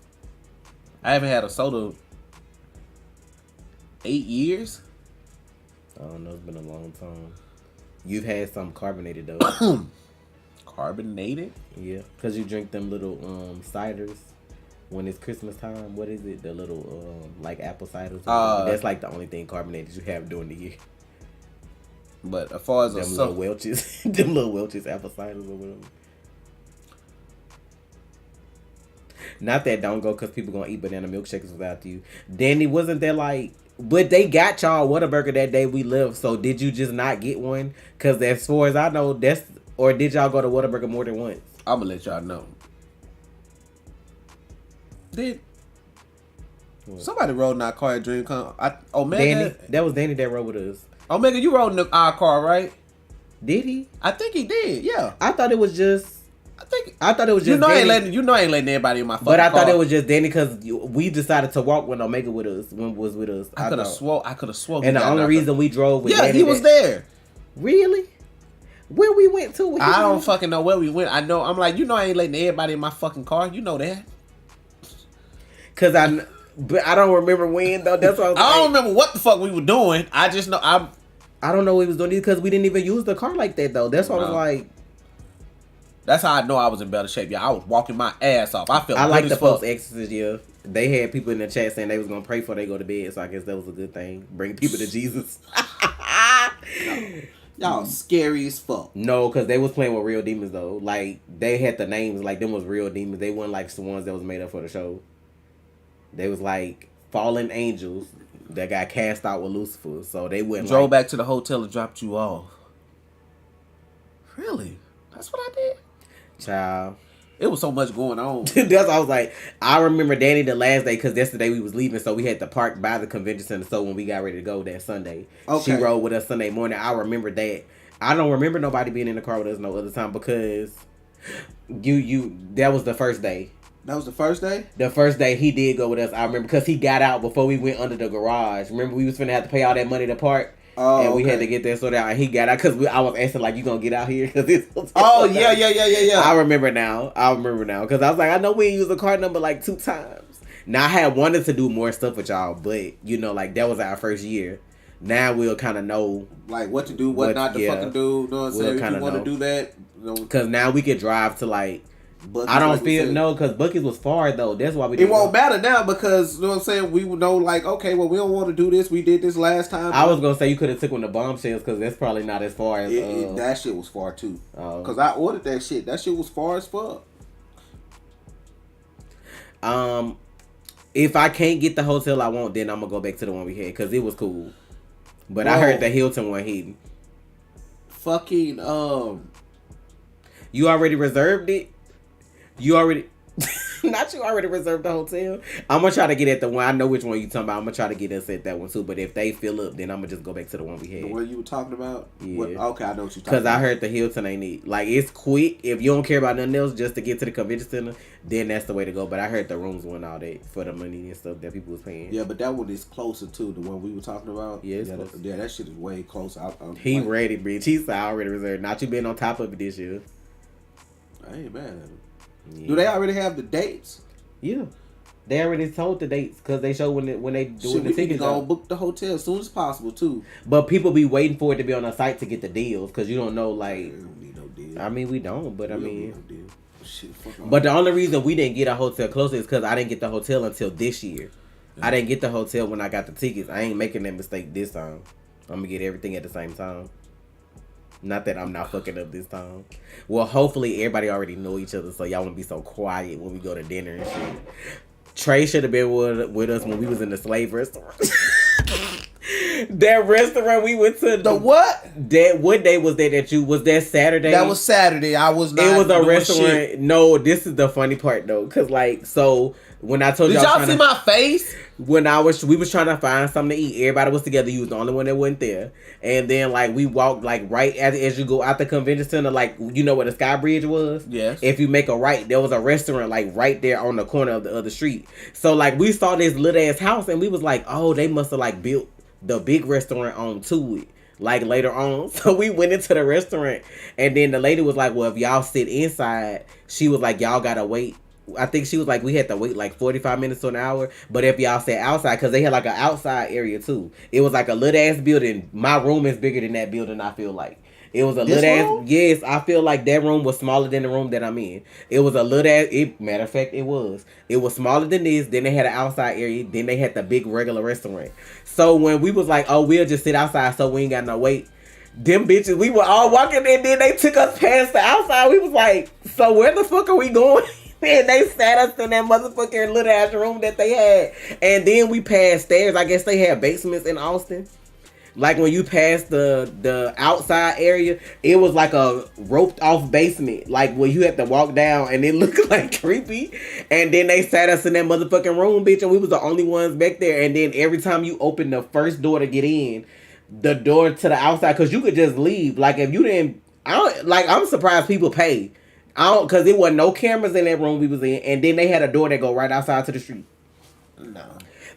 I haven't had a soda 8 years.
I don't know. It's been a long time. You've had some carbonated though.
Carbonated?
Yeah, because you drink them little ciders when it's Christmas time. What is it? The little like apple ciders. That's like the only thing carbonated you have during the year.
But as far as
them little Welch's, them little Welch's apple ciders or whatever. Not that don't go because people gonna eat banana milkshakes without you. Danny, wasn't there like? But they got y'all Whataburger that day we left. So did you just not get one? Because as far as I know, that's or did y'all go to Whataburger more than once?
I'm gonna let y'all know. Did somebody rode in our car at DreamCon? Omega.
Danny, that was Danny that rode with us.
Omega, you rode in our car, right?
Did he?
I think he did. Yeah.
I thought it was just. I thought it was just.
You know,
Danny.
I ain't letting everybody in my fucking car.
But I thought it was just Danny because we decided to walk when Omega with us. When was with us.
I could have swore.
And the only reason we drove with
Danny, he was there.
Really? Where we went to?
I don't fucking know where we went. I know. I'm like, I ain't letting everybody in my fucking car. You know that.
Cause but I don't remember when though. That's what
I don't remember what the fuck we were doing. I just know
I don't know what we was doing because we didn't even use the car like that though. That's why I was like.
That's how I know I was in better shape. Yeah, I was walking my ass off. I felt.
I like the folks exorcist. Yeah, they had people in the chat saying they was gonna pray before they go to bed. So I guess that was a good thing. Bring people to Jesus.
Y'all scary as fuck.
No, because they was playing with real demons though. Like they had the names like them was real demons. They weren't like the ones that was made up for the show. They was like fallen angels that got cast out with Lucifer. So they went
drove back to the hotel and dropped you off. Really? That's what I did.
Child.
It was so much going on.
That's what I was like. I remember Danny the last day because that's the day we was leaving, so we had to park by the convention center. So when we got ready to go that Sunday, she rode with us Sunday morning. I remember that. I don't remember nobody being in the car with us no other time because that was the first day.
That was the first day?
The first day he did go with us. I remember because he got out before we went under the garage. Remember we was finna have to pay all that money to park. Oh, and we had to get that sorted out. And he got out because I was asking like, "You gonna get out here?" Because it's.
Oh yeah.
I remember now because I was like, I know we used the car number like 2 times. Now I had wanted to do more stuff with y'all, but like that was our first year. Now we'll kind of know
like what to do, what not to fucking do. You know what I'm saying? If you want to do that,
because now we could drive to like. Buc-ee's, I don't feel no because Buc-ee's was far though. That's why we.
It won't matter now because you know what I'm saying. We know like okay, well we don't want to do this. We did this last time.
I was gonna say you could have took one to Bombshells because that's probably not as far as
that shit was far too. Because I ordered that shit. That shit was far as fuck.
If I can't get the hotel I want, then I'm gonna go back to the one we had because it was cool. But I heard the Hilton one hidden.
Fucking
You already reserved it. You already. Not you already reserved the hotel. I'm gonna try to get at the one. I know which one you talking about. I'm gonna try to get us at that one too. But if they fill up, then I'm gonna just go back to the one we had.
The one you were talking about?
Yeah.
Okay, I know what you're talking about.
Because I heard the Hilton ain't it. Like it's quick. If you don't care about nothing else, just to get to the convention center, then that's the way to go. But I heard the rooms went all that for the money and stuff that people was paying.
Yeah, but that one is closer to the one we were talking about.
Yeah,
that shit is way closer.
He like, ready, bitch. He said I already reserved. Not you been on top of it this year.
I ain't mad at him. Yeah. Do they already have the dates?
Yeah, they already told the dates because they show when they do the tickets.
Go book the hotel as soon as possible too.
But people be waiting for it to be on a site to get the deals because you don't know like.
We don't need no deal.
I mean we don't, but I mean.
Need no deal. Shit, fuck off.
But the only reason we didn't get a hotel closer is because I didn't get the hotel until this year. I didn't get the hotel when I got the tickets. I ain't making that mistake this time. I'm gonna get everything at the same time. Not that I'm not fucking up this time. Well, hopefully everybody already know each other, so y'all won't be so quiet when we go to dinner and shit. Trey should have been with us when we was in the slave restaurant. That restaurant we went to.
The what?
What day was that Saturday?
That was Saturday. I was not.
It was a restaurant.
Shit.
No, this is the funny part though, cause like when I told
Did y'all see my face?
When we was trying to find something to eat, everybody was together. You was the only one that wasn't there. And then like we walked like right as you go out the convention center, like you know where the Sky Bridge was.
Yes.
If you make a right, there was a restaurant like right there on the corner of the other street. So like we saw this little ass house and we was like, oh, they must have like built the big restaurant onto it. Like later on, so we went into the restaurant, and then the lady was like, "Well, if y'all sit inside," she was like, "Y'all gotta wait." I think she was like, "We had to wait like 45 minutes to an hour." But if y'all sat outside, because they had like an outside area too, it was like a little ass building. My room is bigger than that building. I feel like it was a little ass. Yes, I feel like that room was smaller than the room that I'm in. It was a little ass. Matter of fact, it was smaller than this. Then they had an outside area. Then they had the big regular restaurant. So when we was like, oh, we'll just sit outside so we ain't got no wait. Them bitches, we were all walking and then they took us past the outside. We was like, so where the fuck are we going? And they sat us in that motherfucking little ass room that they had. And then we passed stairs. I guess they had basements in Austin. Like when you pass the outside area, it was like a roped off basement. Like where you had to walk down and it looked like creepy. And then they sat us in that motherfucking room, bitch, and we was the only ones back there. And then every time you open the first door to get in, the door to the outside, because you could just leave. Like if you didn't, I'm surprised people pay. Because there wasn't no cameras in that room we was in. And then they had a door that go right outside to the street.
No.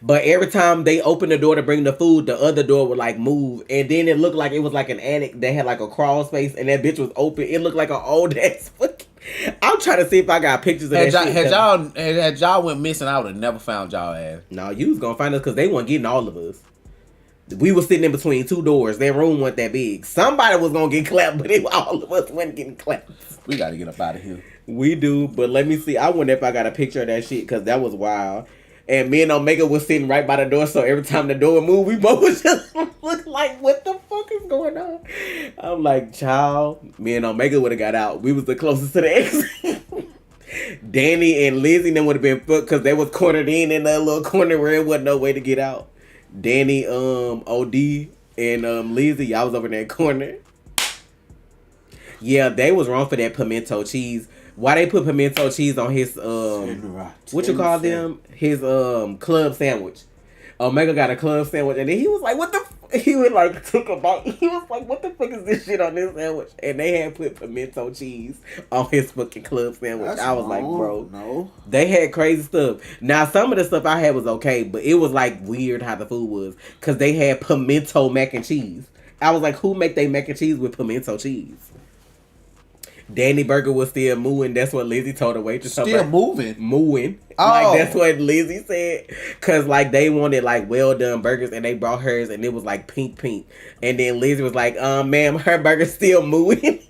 But every time they opened the door to bring the food, the other door would like move. And then it looked like it was like an attic that had like a crawl space and that bitch was open. It looked like an old ass fucking... I'm trying to see if I got pictures of that shit.
Had y'all went missing, I would have never found y'all ass.
No, you was gonna find us because they weren't getting all of us. We were sitting in between two doors. Their room wasn't that big. Somebody was gonna get clapped, but all of us wasn't getting clapped.
We gotta get up out of here.
We do, but let me see. I wonder if I got a picture of that shit because that was wild. And me and Omega was sitting right by the door, so every time the door moved, we both was just look like, what the fuck is going on? I'm like, child, me and Omega would have got out. We was the closest to the exit. Danny and Lizzie then would have been fucked because they was cornered in that little corner where it wasn't no way to get out. Danny, OD, and Lizzie, y'all was over in that corner. Yeah, they was wrong for that pimento cheese. Why they put pimento cheese on his what you call them? His club sandwich. Omega got a club sandwich and then he was like, what the he would like took a bite. He was like, what the fuck is this shit on this sandwich? And they had put pimento cheese on his fucking club sandwich.
That's
I was
wrong.
like, bro.
No.
They had crazy stuff. Now some of the stuff I had was okay, but it was like weird how the food was. Cause they had pimento mac and cheese. I was like, who make they mac and cheese with pimento cheese? Danny Burger was still mooing. That's what Lizzie told the waitress.
Still moving?
Mooing.
Oh.
Like, that's what Lizzie said. Because, like, they wanted, like, well-done burgers, and they brought hers, and it was, like, pink. And then Lizzie was like, ma'am, her burger's still mooing.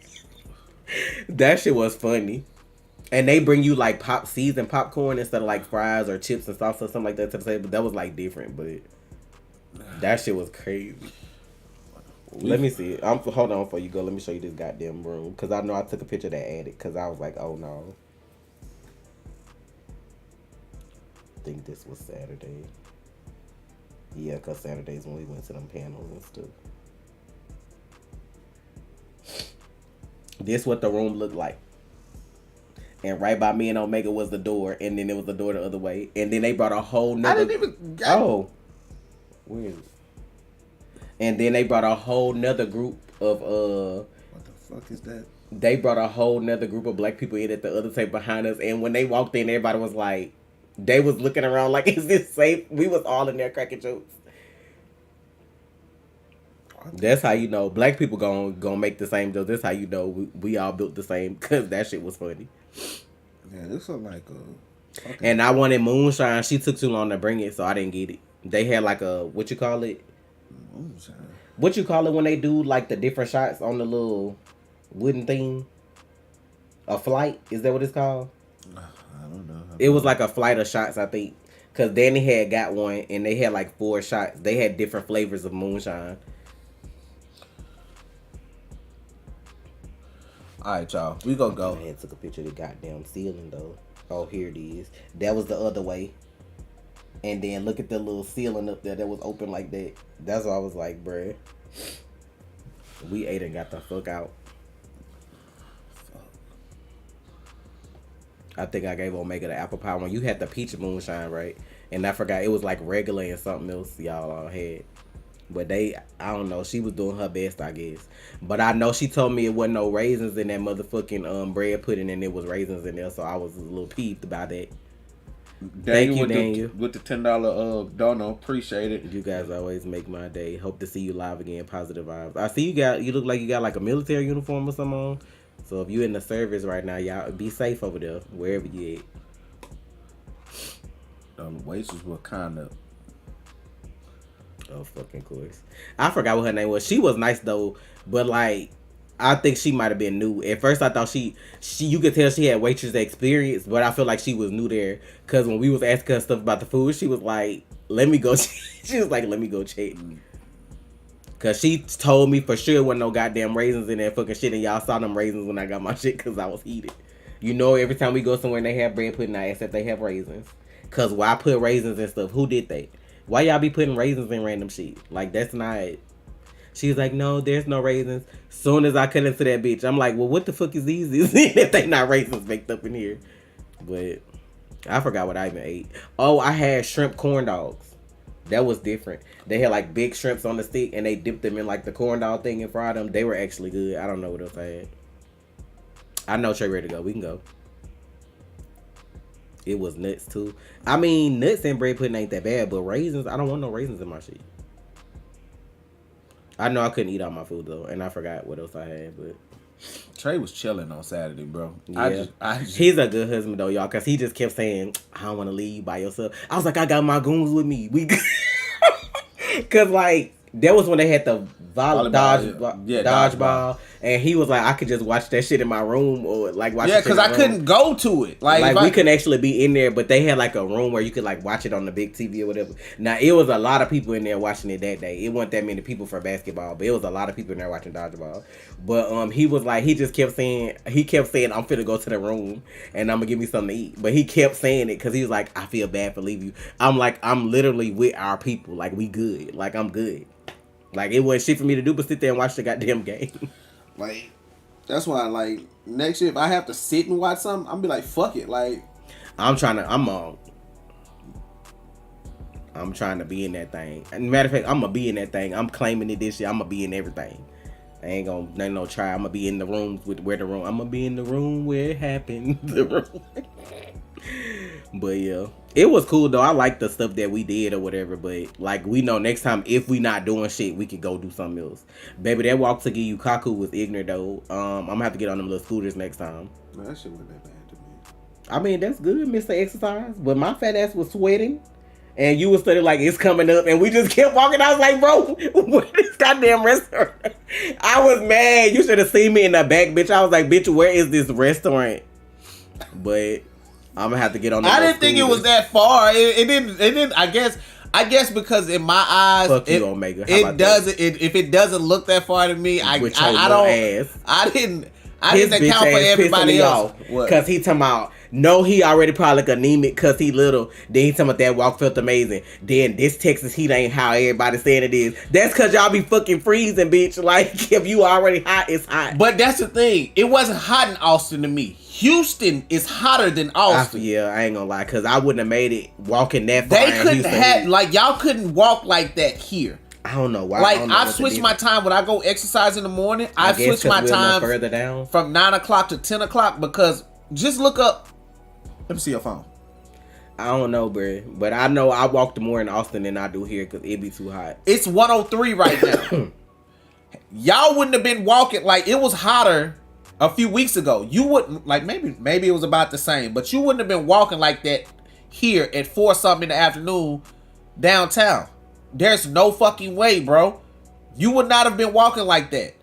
That shit was funny. And they bring you, like, seasoned popcorn instead of, like, fries or chips and sauce or something like that to the table. That was, like, different, but that shit was crazy. Let me see. Hold on before you go. Let me show you this goddamn room. Because I know I took a picture of that attic. Because I was like, oh no. I think this was Saturday. Yeah, because Saturday's when we went to them panels and stuff. This what the room looked like. And right by me and Omega was the door. And then there was the door the other way. And then they brought a whole nother...
I didn't even...
Where is it? And then they brought a whole nother group of
What the fuck is that?
They brought a whole nother group of black people in at the other table behind us. And when they walked in, everybody was like, they was looking around like, is this safe? We was all in there cracking jokes. That's how you know black people gonna make the same jokes. That's how you know we all built the same, because that shit was funny.
Yeah, this look like a... Okay.
And I wanted moonshine. She took too long to bring it, so I didn't get it. They had like a, what you call it? What you call it when they do like the different shots on the little wooden thing? A flight? Is that what it's called?
I don't know.
It was like a flight of shots, I think. Cause Danny had got one, and they had like 4 shots. They had different flavors of moonshine.
All right, y'all. We gonna go.
I had took a picture of the goddamn ceiling though. Oh, here it is. That was the other way. And then look at the little ceiling up there that was open like that. That's why I was like, bruh. We ate and got the fuck out. I think I gave Omega the apple pie one. You had the peach moonshine, right? And I forgot, it was like regular and something else y'all all had. But I don't know, she was doing her best, I guess. But I know she told me it wasn't no raisins in that motherfucking bread pudding, and it was raisins in there, so I was a little peeved about that. Thank you, Daniel.
With the $10 donor, appreciate it.
You guys always make my day. Hope to see you live again. Positive vibes. I see you look like you got like a military uniform or something on. So if you in the service right now, y'all be safe over there, wherever you at.
Waitress were kind of.
Oh, fucking course. I forgot what her name was. She was nice though, but like, I think she might have been new. At first, I thought she you could tell she had waitress experience, but I feel like she was new there. Cause when we was asking her stuff about the food, she was like, "Let me go." She was like, "Let me go check." Cause she told me for sure wasn't no goddamn raisins in that fucking shit, and y'all saw them raisins when I got my shit, cause I was heated. You know, every time we go somewhere and they have bread pudding, I ask if they have raisins. Cause why put raisins and stuff? Who did that? Why y'all be putting raisins in random shit? Like, that's not. She was like, no, there's no raisins. Soon as I cut into that bitch, I'm like, well, what the fuck is these if they not raisins baked up in here? But I forgot what I even ate. Oh, I had shrimp corn dogs. That was different. They had like big shrimps on the stick, and they dipped them in like the corn dog thing and fried them. They were actually good. I don't know what else I had. I know Trey ready to go. We can go. It was nuts too. I mean, nuts and bread pudding ain't that bad, but raisins, I don't want no raisins in my shit. I know I couldn't eat all my food though, and I forgot what else I had, but
Trey was chilling on Saturday, bro.
Yeah.
I just
He's a good husband though, y'all, cause he just kept saying, I don't want to leave you by yourself. I was like, I got my goons with me. Cause like, that was when they had the dodgeball, and he was like, I could just watch that shit in my room or like watch.
Yeah, because I couldn't go to it. Like
we couldn't actually be in there, but they had like a room where you could like watch it on the big TV or whatever. Now it was a lot of people in there watching it that day. It wasn't that many people for basketball, but it was a lot of people in there watching dodgeball. But he was like, he kept saying, I'm finna go to the room and I'm gonna give me something to eat. But he kept saying it because he was like, I feel bad for leaving you. I'm like, I'm literally with our people. Like, we good. Like, I'm good. Like, it wasn't shit for me to do but sit there and watch the goddamn game.
Like, that's why, like, next year if I have to sit and watch something, I'm be like, fuck it. Like,
I'm trying to be in that thing. And matter of fact, I'm gonna be in that thing. I'm claiming it this year. I'm gonna be in everything. I ain't no try. I'm gonna be in the rooms I'm gonna be in the room where it happened. The room. But yeah, it was cool though. I like the stuff that we did or whatever. But like, we know next time if we not doing shit, we could go do something else. Baby, that walk to Yukaku was ignorant though. I'm gonna have to get on them little scooters next time.
No, that shit wasn't that bad to me.
I mean, that's good, Mr. Exercise. But my fat ass was sweating. And you was studying like it's coming up, and we just kept walking. I was like, bro, where this goddamn restaurant? I was mad. You should have seen me in the back, bitch. I was like, bitch, where is this restaurant? But I'm gonna have to get on.
I didn't think it was that far. It didn't. I guess because in my eyes,
fuck you, Omega.
It doesn't. If it doesn't look that far to me, I don't.
Ass.
I didn't account for everybody else.
Because he talking about. No, he already probably like anemic because he little. Then he talking about that walk felt amazing. Then this Texas heat ain't how everybody saying it is. That's because y'all be fucking freezing, bitch. Like, if you already hot, it's hot.
But that's the thing. It wasn't hot in Austin to me. Houston is hotter than Austin.
I ain't gonna lie, because I wouldn't have made it walking that far.
They couldn't have, like, y'all couldn't walk like that here.
I don't know why.
Like, I've switched my time when I go exercise in the morning. I've switched my time
further down
from 9 o'clock to 10 o'clock because just look up. Let me see your phone.
I don't know, bro. But I know I walked more in Austin than I do here because it be too hot.
It's 103 right now. Y'all wouldn't have been walking. Like, it was hotter a few weeks ago. You wouldn't, like, maybe it was about the same. But you wouldn't have been walking like that here at 4 something in the afternoon downtown. There's no fucking way, bro. You would not have been walking like that.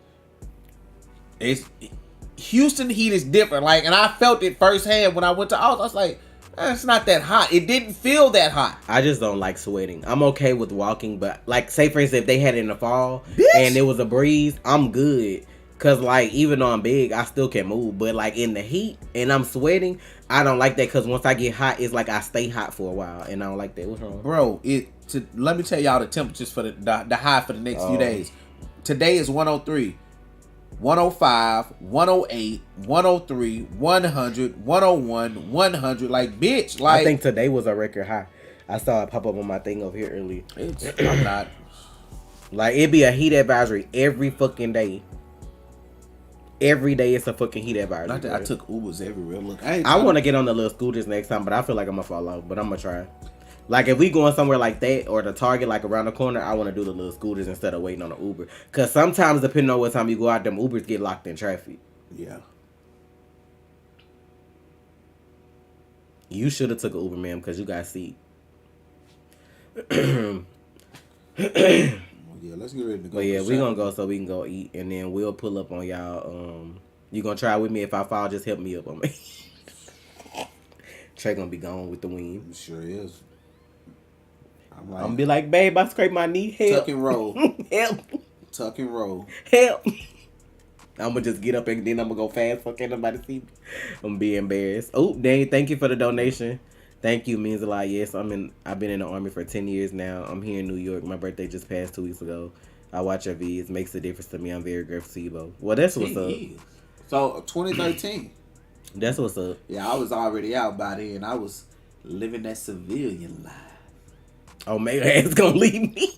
Houston heat is different. Like, and I felt it firsthand when I went to Austin. I was like, it's not that hot. It didn't feel that hot.
I just don't like sweating. I'm okay with walking, but like, say for instance, if they had it in the fall and it was a breeze, I'm good. Cause like, even though I'm big, I still can move. But like in the heat and I'm sweating, I don't like that. Cause once I get hot, it's like I stay hot for a while, and I don't like that. What's wrong,
bro? Let me tell y'all the temperatures for the high for the next few days. Today is 103, 105, 108, 103, 100, 101, 100. Like, bitch. Like,
I think today was a record high. I saw it pop up on my thing over here earlier.
I'm not.
Like, it'd be a heat advisory every fucking day. Every day it's a fucking heat advisory.
Not that I took Ubers everywhere. Look, I
want to get on the little scooters next time, but I feel like I'm gonna fall off. But I'm gonna try. Like, if we going somewhere like that or the Target, like around the corner, I want to do the little scooters instead of waiting on an Uber. Cause sometimes, depending on what time you go out, them Ubers get locked in traffic.
Yeah.
You should have took an Uber, ma'am, cause you got a seat.
Yeah, let's get ready to go.
But yeah, we gonna go so we can go eat, and then we'll pull up on y'all. You gonna try with me? If I fall, just help me up on me. Trey gonna be gone with the wind.
Sure is.
I'm gonna be like, babe, I scraped my knee. Help.
Tuck and roll.
Help.
Tuck and roll.
Help. I'm gonna just get up and then I'm gonna go fast. Fuck, ain't nobody see me. I'm gonna be embarrassed. Oh, dang! Thank you for the donation. Thank you, means a lot. Yes, I've been in the Army for 10 years now. I'm here in New York. My birthday just passed 2 weeks ago. I watch your V's. Makes a difference to me. I'm very grateful to you both. Well, that's what's up.
So 2013.
That's what's up.
Yeah, I was already out by then. I was living that civilian life.
Oh, maybe it's gonna leave me.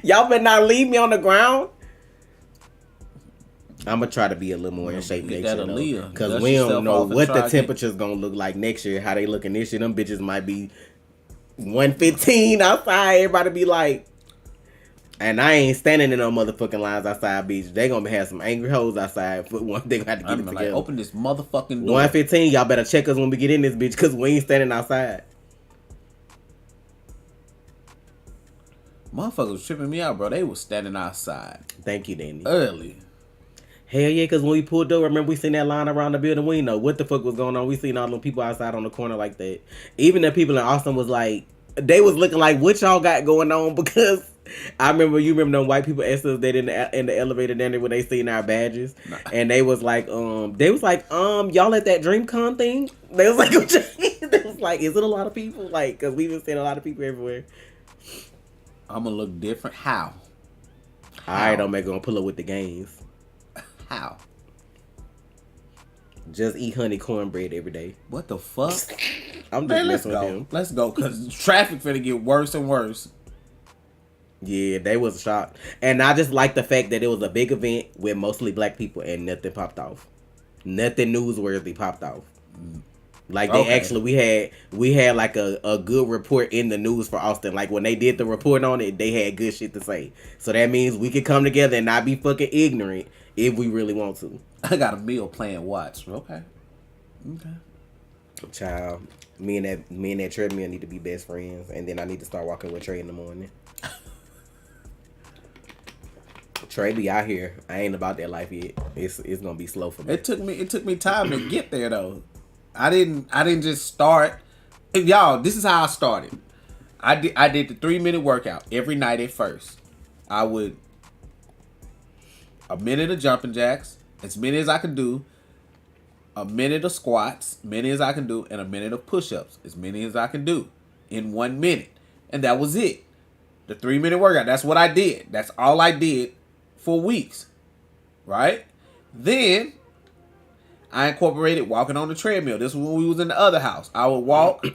Y'all better not leave me on the ground. I'm gonna try to be a little more in shape next year, because we don't know what the temperature's gonna look like next year. How they looking this year? Them bitches might be 115 outside. Everybody be like, and I ain't standing in no motherfucking lines outside, bitch. They gonna have some angry hoes outside. For one, they gonna have to get it together.
Like, open this motherfucking door.
115. Y'all better check us when we get in this bitch, because we ain't standing outside.
Motherfuckers was tripping me out, bro. They was standing outside.
Thank you, Danny.
Early.
Hell yeah, because when we pulled up, remember we seen that line around the building. We didn't know what the fuck was going on. We seen all them people outside on the corner like that. Even the people in Austin was like, they was looking like, what y'all got going on? Because I remember, you remember them white people asked us that in the elevator down there when they seen our badges. Nah. And they was like, y'all at that DreamCon thing? They was like, they was like, is it a lot of people? Like, because we been seeing a lot of people everywhere.
I'm gonna look different. How?
I don't make them pull up with the games.
How?
Just eat honey cornbread every day.
What the fuck?
I'm just messing with them.
Let's go, because traffic finna get worse and worse.
Yeah, they was shocked. And I just like the fact that it was a big event with mostly black people and nothing popped off. Nothing newsworthy popped off. Like, they actually, we had like a good report in the news for Austin. Like, when they did the report on it, they had good shit to say. So that means we could come together and not be fucking ignorant if we really want to.
I got a meal plan watch. Okay.
Child, me and that treadmill need to be best friends, and then I need to start walking with Trey in the morning. Trey be out here. I ain't about that life yet. It's gonna be slow for me.
It took me time to get there though. I didn't just start. Y'all, this is how I started. I did the 3-minute workout every night at first. I would a minute of jumping jacks, as many as I could do, a minute of squats, many as I can do, and a minute of push-ups, as many as I can do in 1 minute. And that was it. The 3-minute workout. That's what I did. That's all I did for weeks. Right? Then I incorporated walking on the treadmill. This was when we was in the other house. I would walk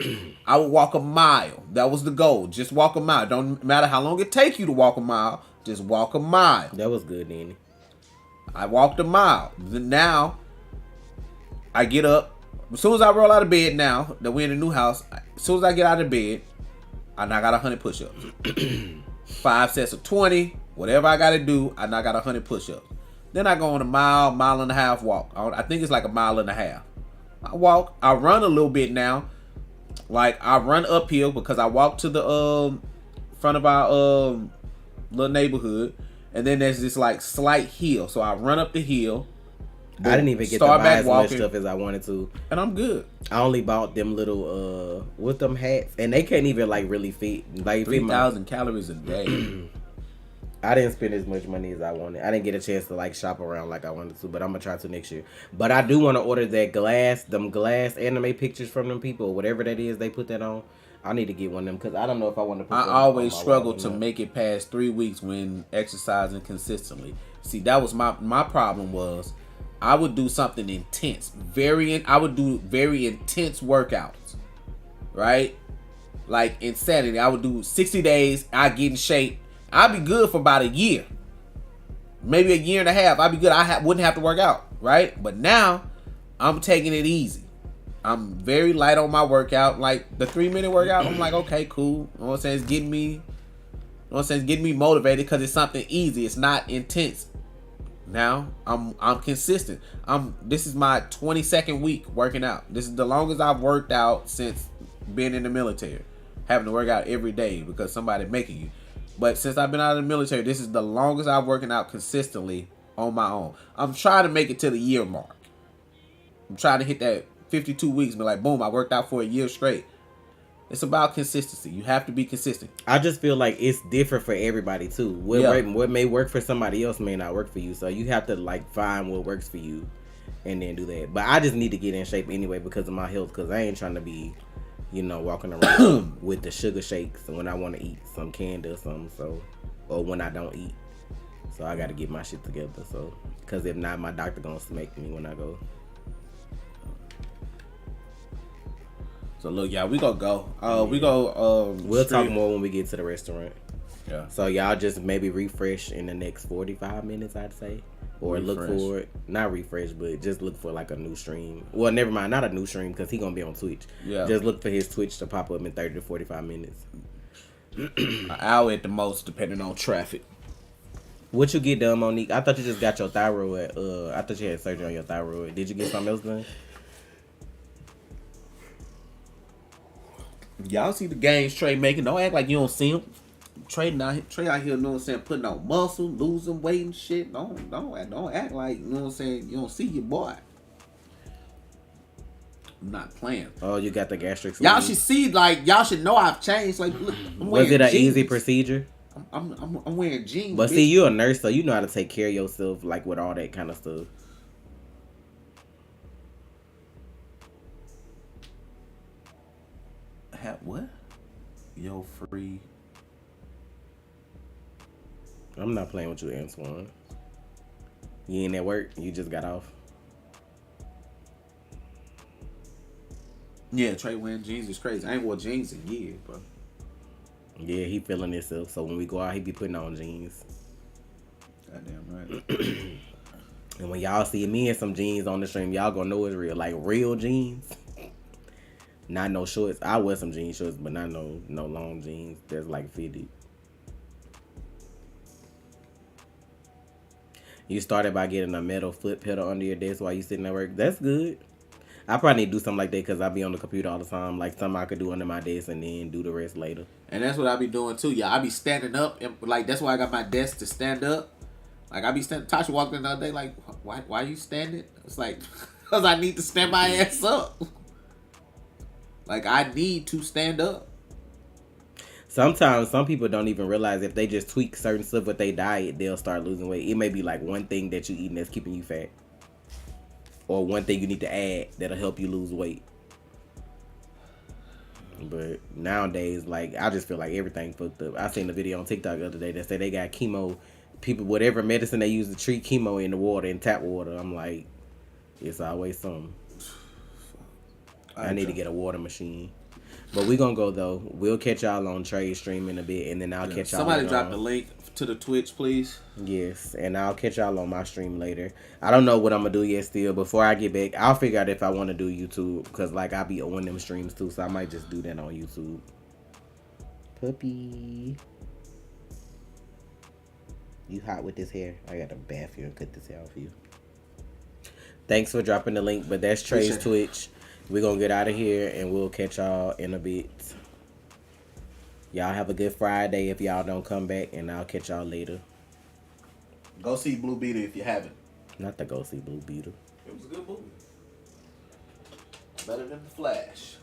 a mile. That was the goal. Just walk a mile. Don't matter how long it take you to walk a mile. Just walk a mile.
That was good, Danny.
I walked a mile. Now I get up. As soon as I roll out of bed now that we're in a new house, as soon as I get out of bed, I now got 100 push-ups. 5 sets of 20. Whatever I got to do, I now got 100 push-ups. Then I go on a mile and a half walk. I think it's like a mile and a half. I walk. I run a little bit now. Like, I run uphill because I walk to the front of our little neighborhood. And then there's this like slight hill. So I run up the hill.
I didn't even get to buy as much stuff as I wanted to.
And I'm good.
I only bought them little with them hats, and they can't even like really fit. Like
3,000 calories a day.
I didn't spend as much money as I wanted. I didn't get a chance to like shop around like I wanted to, but I'm gonna try to next year. But I do want to order them glass anime pictures from them people, whatever that is they put that on. I need to get one of them because I don't know if I want to put
I always struggle to make it past 3 weeks when exercising consistently. See, that was my problem was I would do something intense. I would do very intense workouts. Right? Like insanity. I would do 60 days, I get in shape. I'd be good for about a year. Maybe a year and a half. I'd be good. Wouldn't have to work out. Right? But now, I'm taking it easy. I'm very light on my workout. Like the 3-minute workout, I'm like, okay, cool. You know what I'm saying? It's getting me, getting me motivated because it's something easy. It's not intense. Now I'm consistent. This is my 22nd week working out. This is the longest I've worked out since being in the military. Having to work out every day because somebody making you. But since I've been out of the military, this is the longest I've working out consistently on my own. I'm trying to make it to the year mark. I'm trying to hit that 52 weeks, but like, boom, I worked out for a year straight. It's about consistency. You have to be consistent.
I just feel like it's different for everybody too. What may work for somebody else may not work for you. So you have to like find what works for you and then do that. But I just need to get in shape anyway because of my health. Because I ain't trying to be, walking around with the sugar shakes when I want to eat some candy or something. So, or when I don't eat. So I got to get my shit together. So, because if not, my doctor gonna smack me when I go.
So look, y'all, we gonna go.
We'll talk more when we get to the restaurant.
Yeah.
So y'all just maybe refresh in the next 45 minutes, I'd say, or look for it. Not refresh, but just look for like a new stream. Well, never mind, not a new stream because he gonna be on Twitch.
Yeah.
Just look for his Twitch to pop up in 30 to 45 minutes.
An hour at the most, depending on traffic.
What you get done, Monique? I thought you just got your thyroid. I thought you had surgery on your thyroid. Did you get something else done?
Y'all see the gains Trey making. Don't act like you don't see him. Trey out here, you know what I'm saying, putting on muscle, losing weight and shit. Don't act like, you know what I'm saying, you don't see your boy. I'm not playing.
Oh, you got the gastric sleeve.
Y'all should see, like, y'all should know I've changed. Like, look,
was it an easy procedure?
I'm wearing jeans.
But see, you're a nurse, so you know how to take care of yourself, like with all that kind of stuff.
What? Yo, free.
I'm not playing with you, Antoine. You ain't at work. You just got off.
Yeah, Trey wearing jeans is crazy. I ain't wore jeans in years, bro.
Yeah, he feeling himself. So when we go out, he be putting on jeans.
Goddamn right.
And when y'all see me in some jeans on the stream, y'all gonna know it's real. Like real jeans. Not no shorts. I wear some jean shorts, but not no long jeans that's like fitted. You started by getting a metal foot pedal under your desk while you sitting at work. That's good. I probably need to do something like that because I be on the computer all the time. Like something I could do under my desk and then do the rest later.
And that's what I be doing too, y'all. I be standing up. And, like, that's why I got my desk to stand up. Like, I be standing. Tasha walked in the other day like, why you standing? It's like, because I need to stand my ass up. Like, I need to stand up.
Sometimes some people don't even realize if they just tweak certain stuff with their diet, they'll start losing weight. It may be like one thing that you eating that's keeping you fat. Or one thing you need to add that'll help you lose weight. But nowadays, like, I just feel like everything fucked up. I seen a video on TikTok the other day that said they got chemo. People, whatever medicine they use to treat chemo in the water, in tap water. I'm like, it's always something. I need to get a water machine. But we gonna go though. We'll catch y'all on Trade Stream in a bit, and then I'll catch y'all.
Somebody drop the link to the Twitch, please.
Yes, and I'll catch y'all on my stream later. I don't know what I'm gonna do yet. Still, before I get back, I'll figure out if I want to do YouTube because like I be on them streams too, so I might just do that on YouTube. Puppy, you hot with this hair? I gotta bath you and cut this hair off you. Thanks for dropping the link, but that's Trey's Twitch. We're going to get out of here, and we'll catch y'all in a bit. Y'all have a good Friday if y'all don't come back, and I'll catch y'all later.
Go see Blue Beetle if you haven't.
Not to go see Blue Beetle.
It was a good movie. Better than The Flash.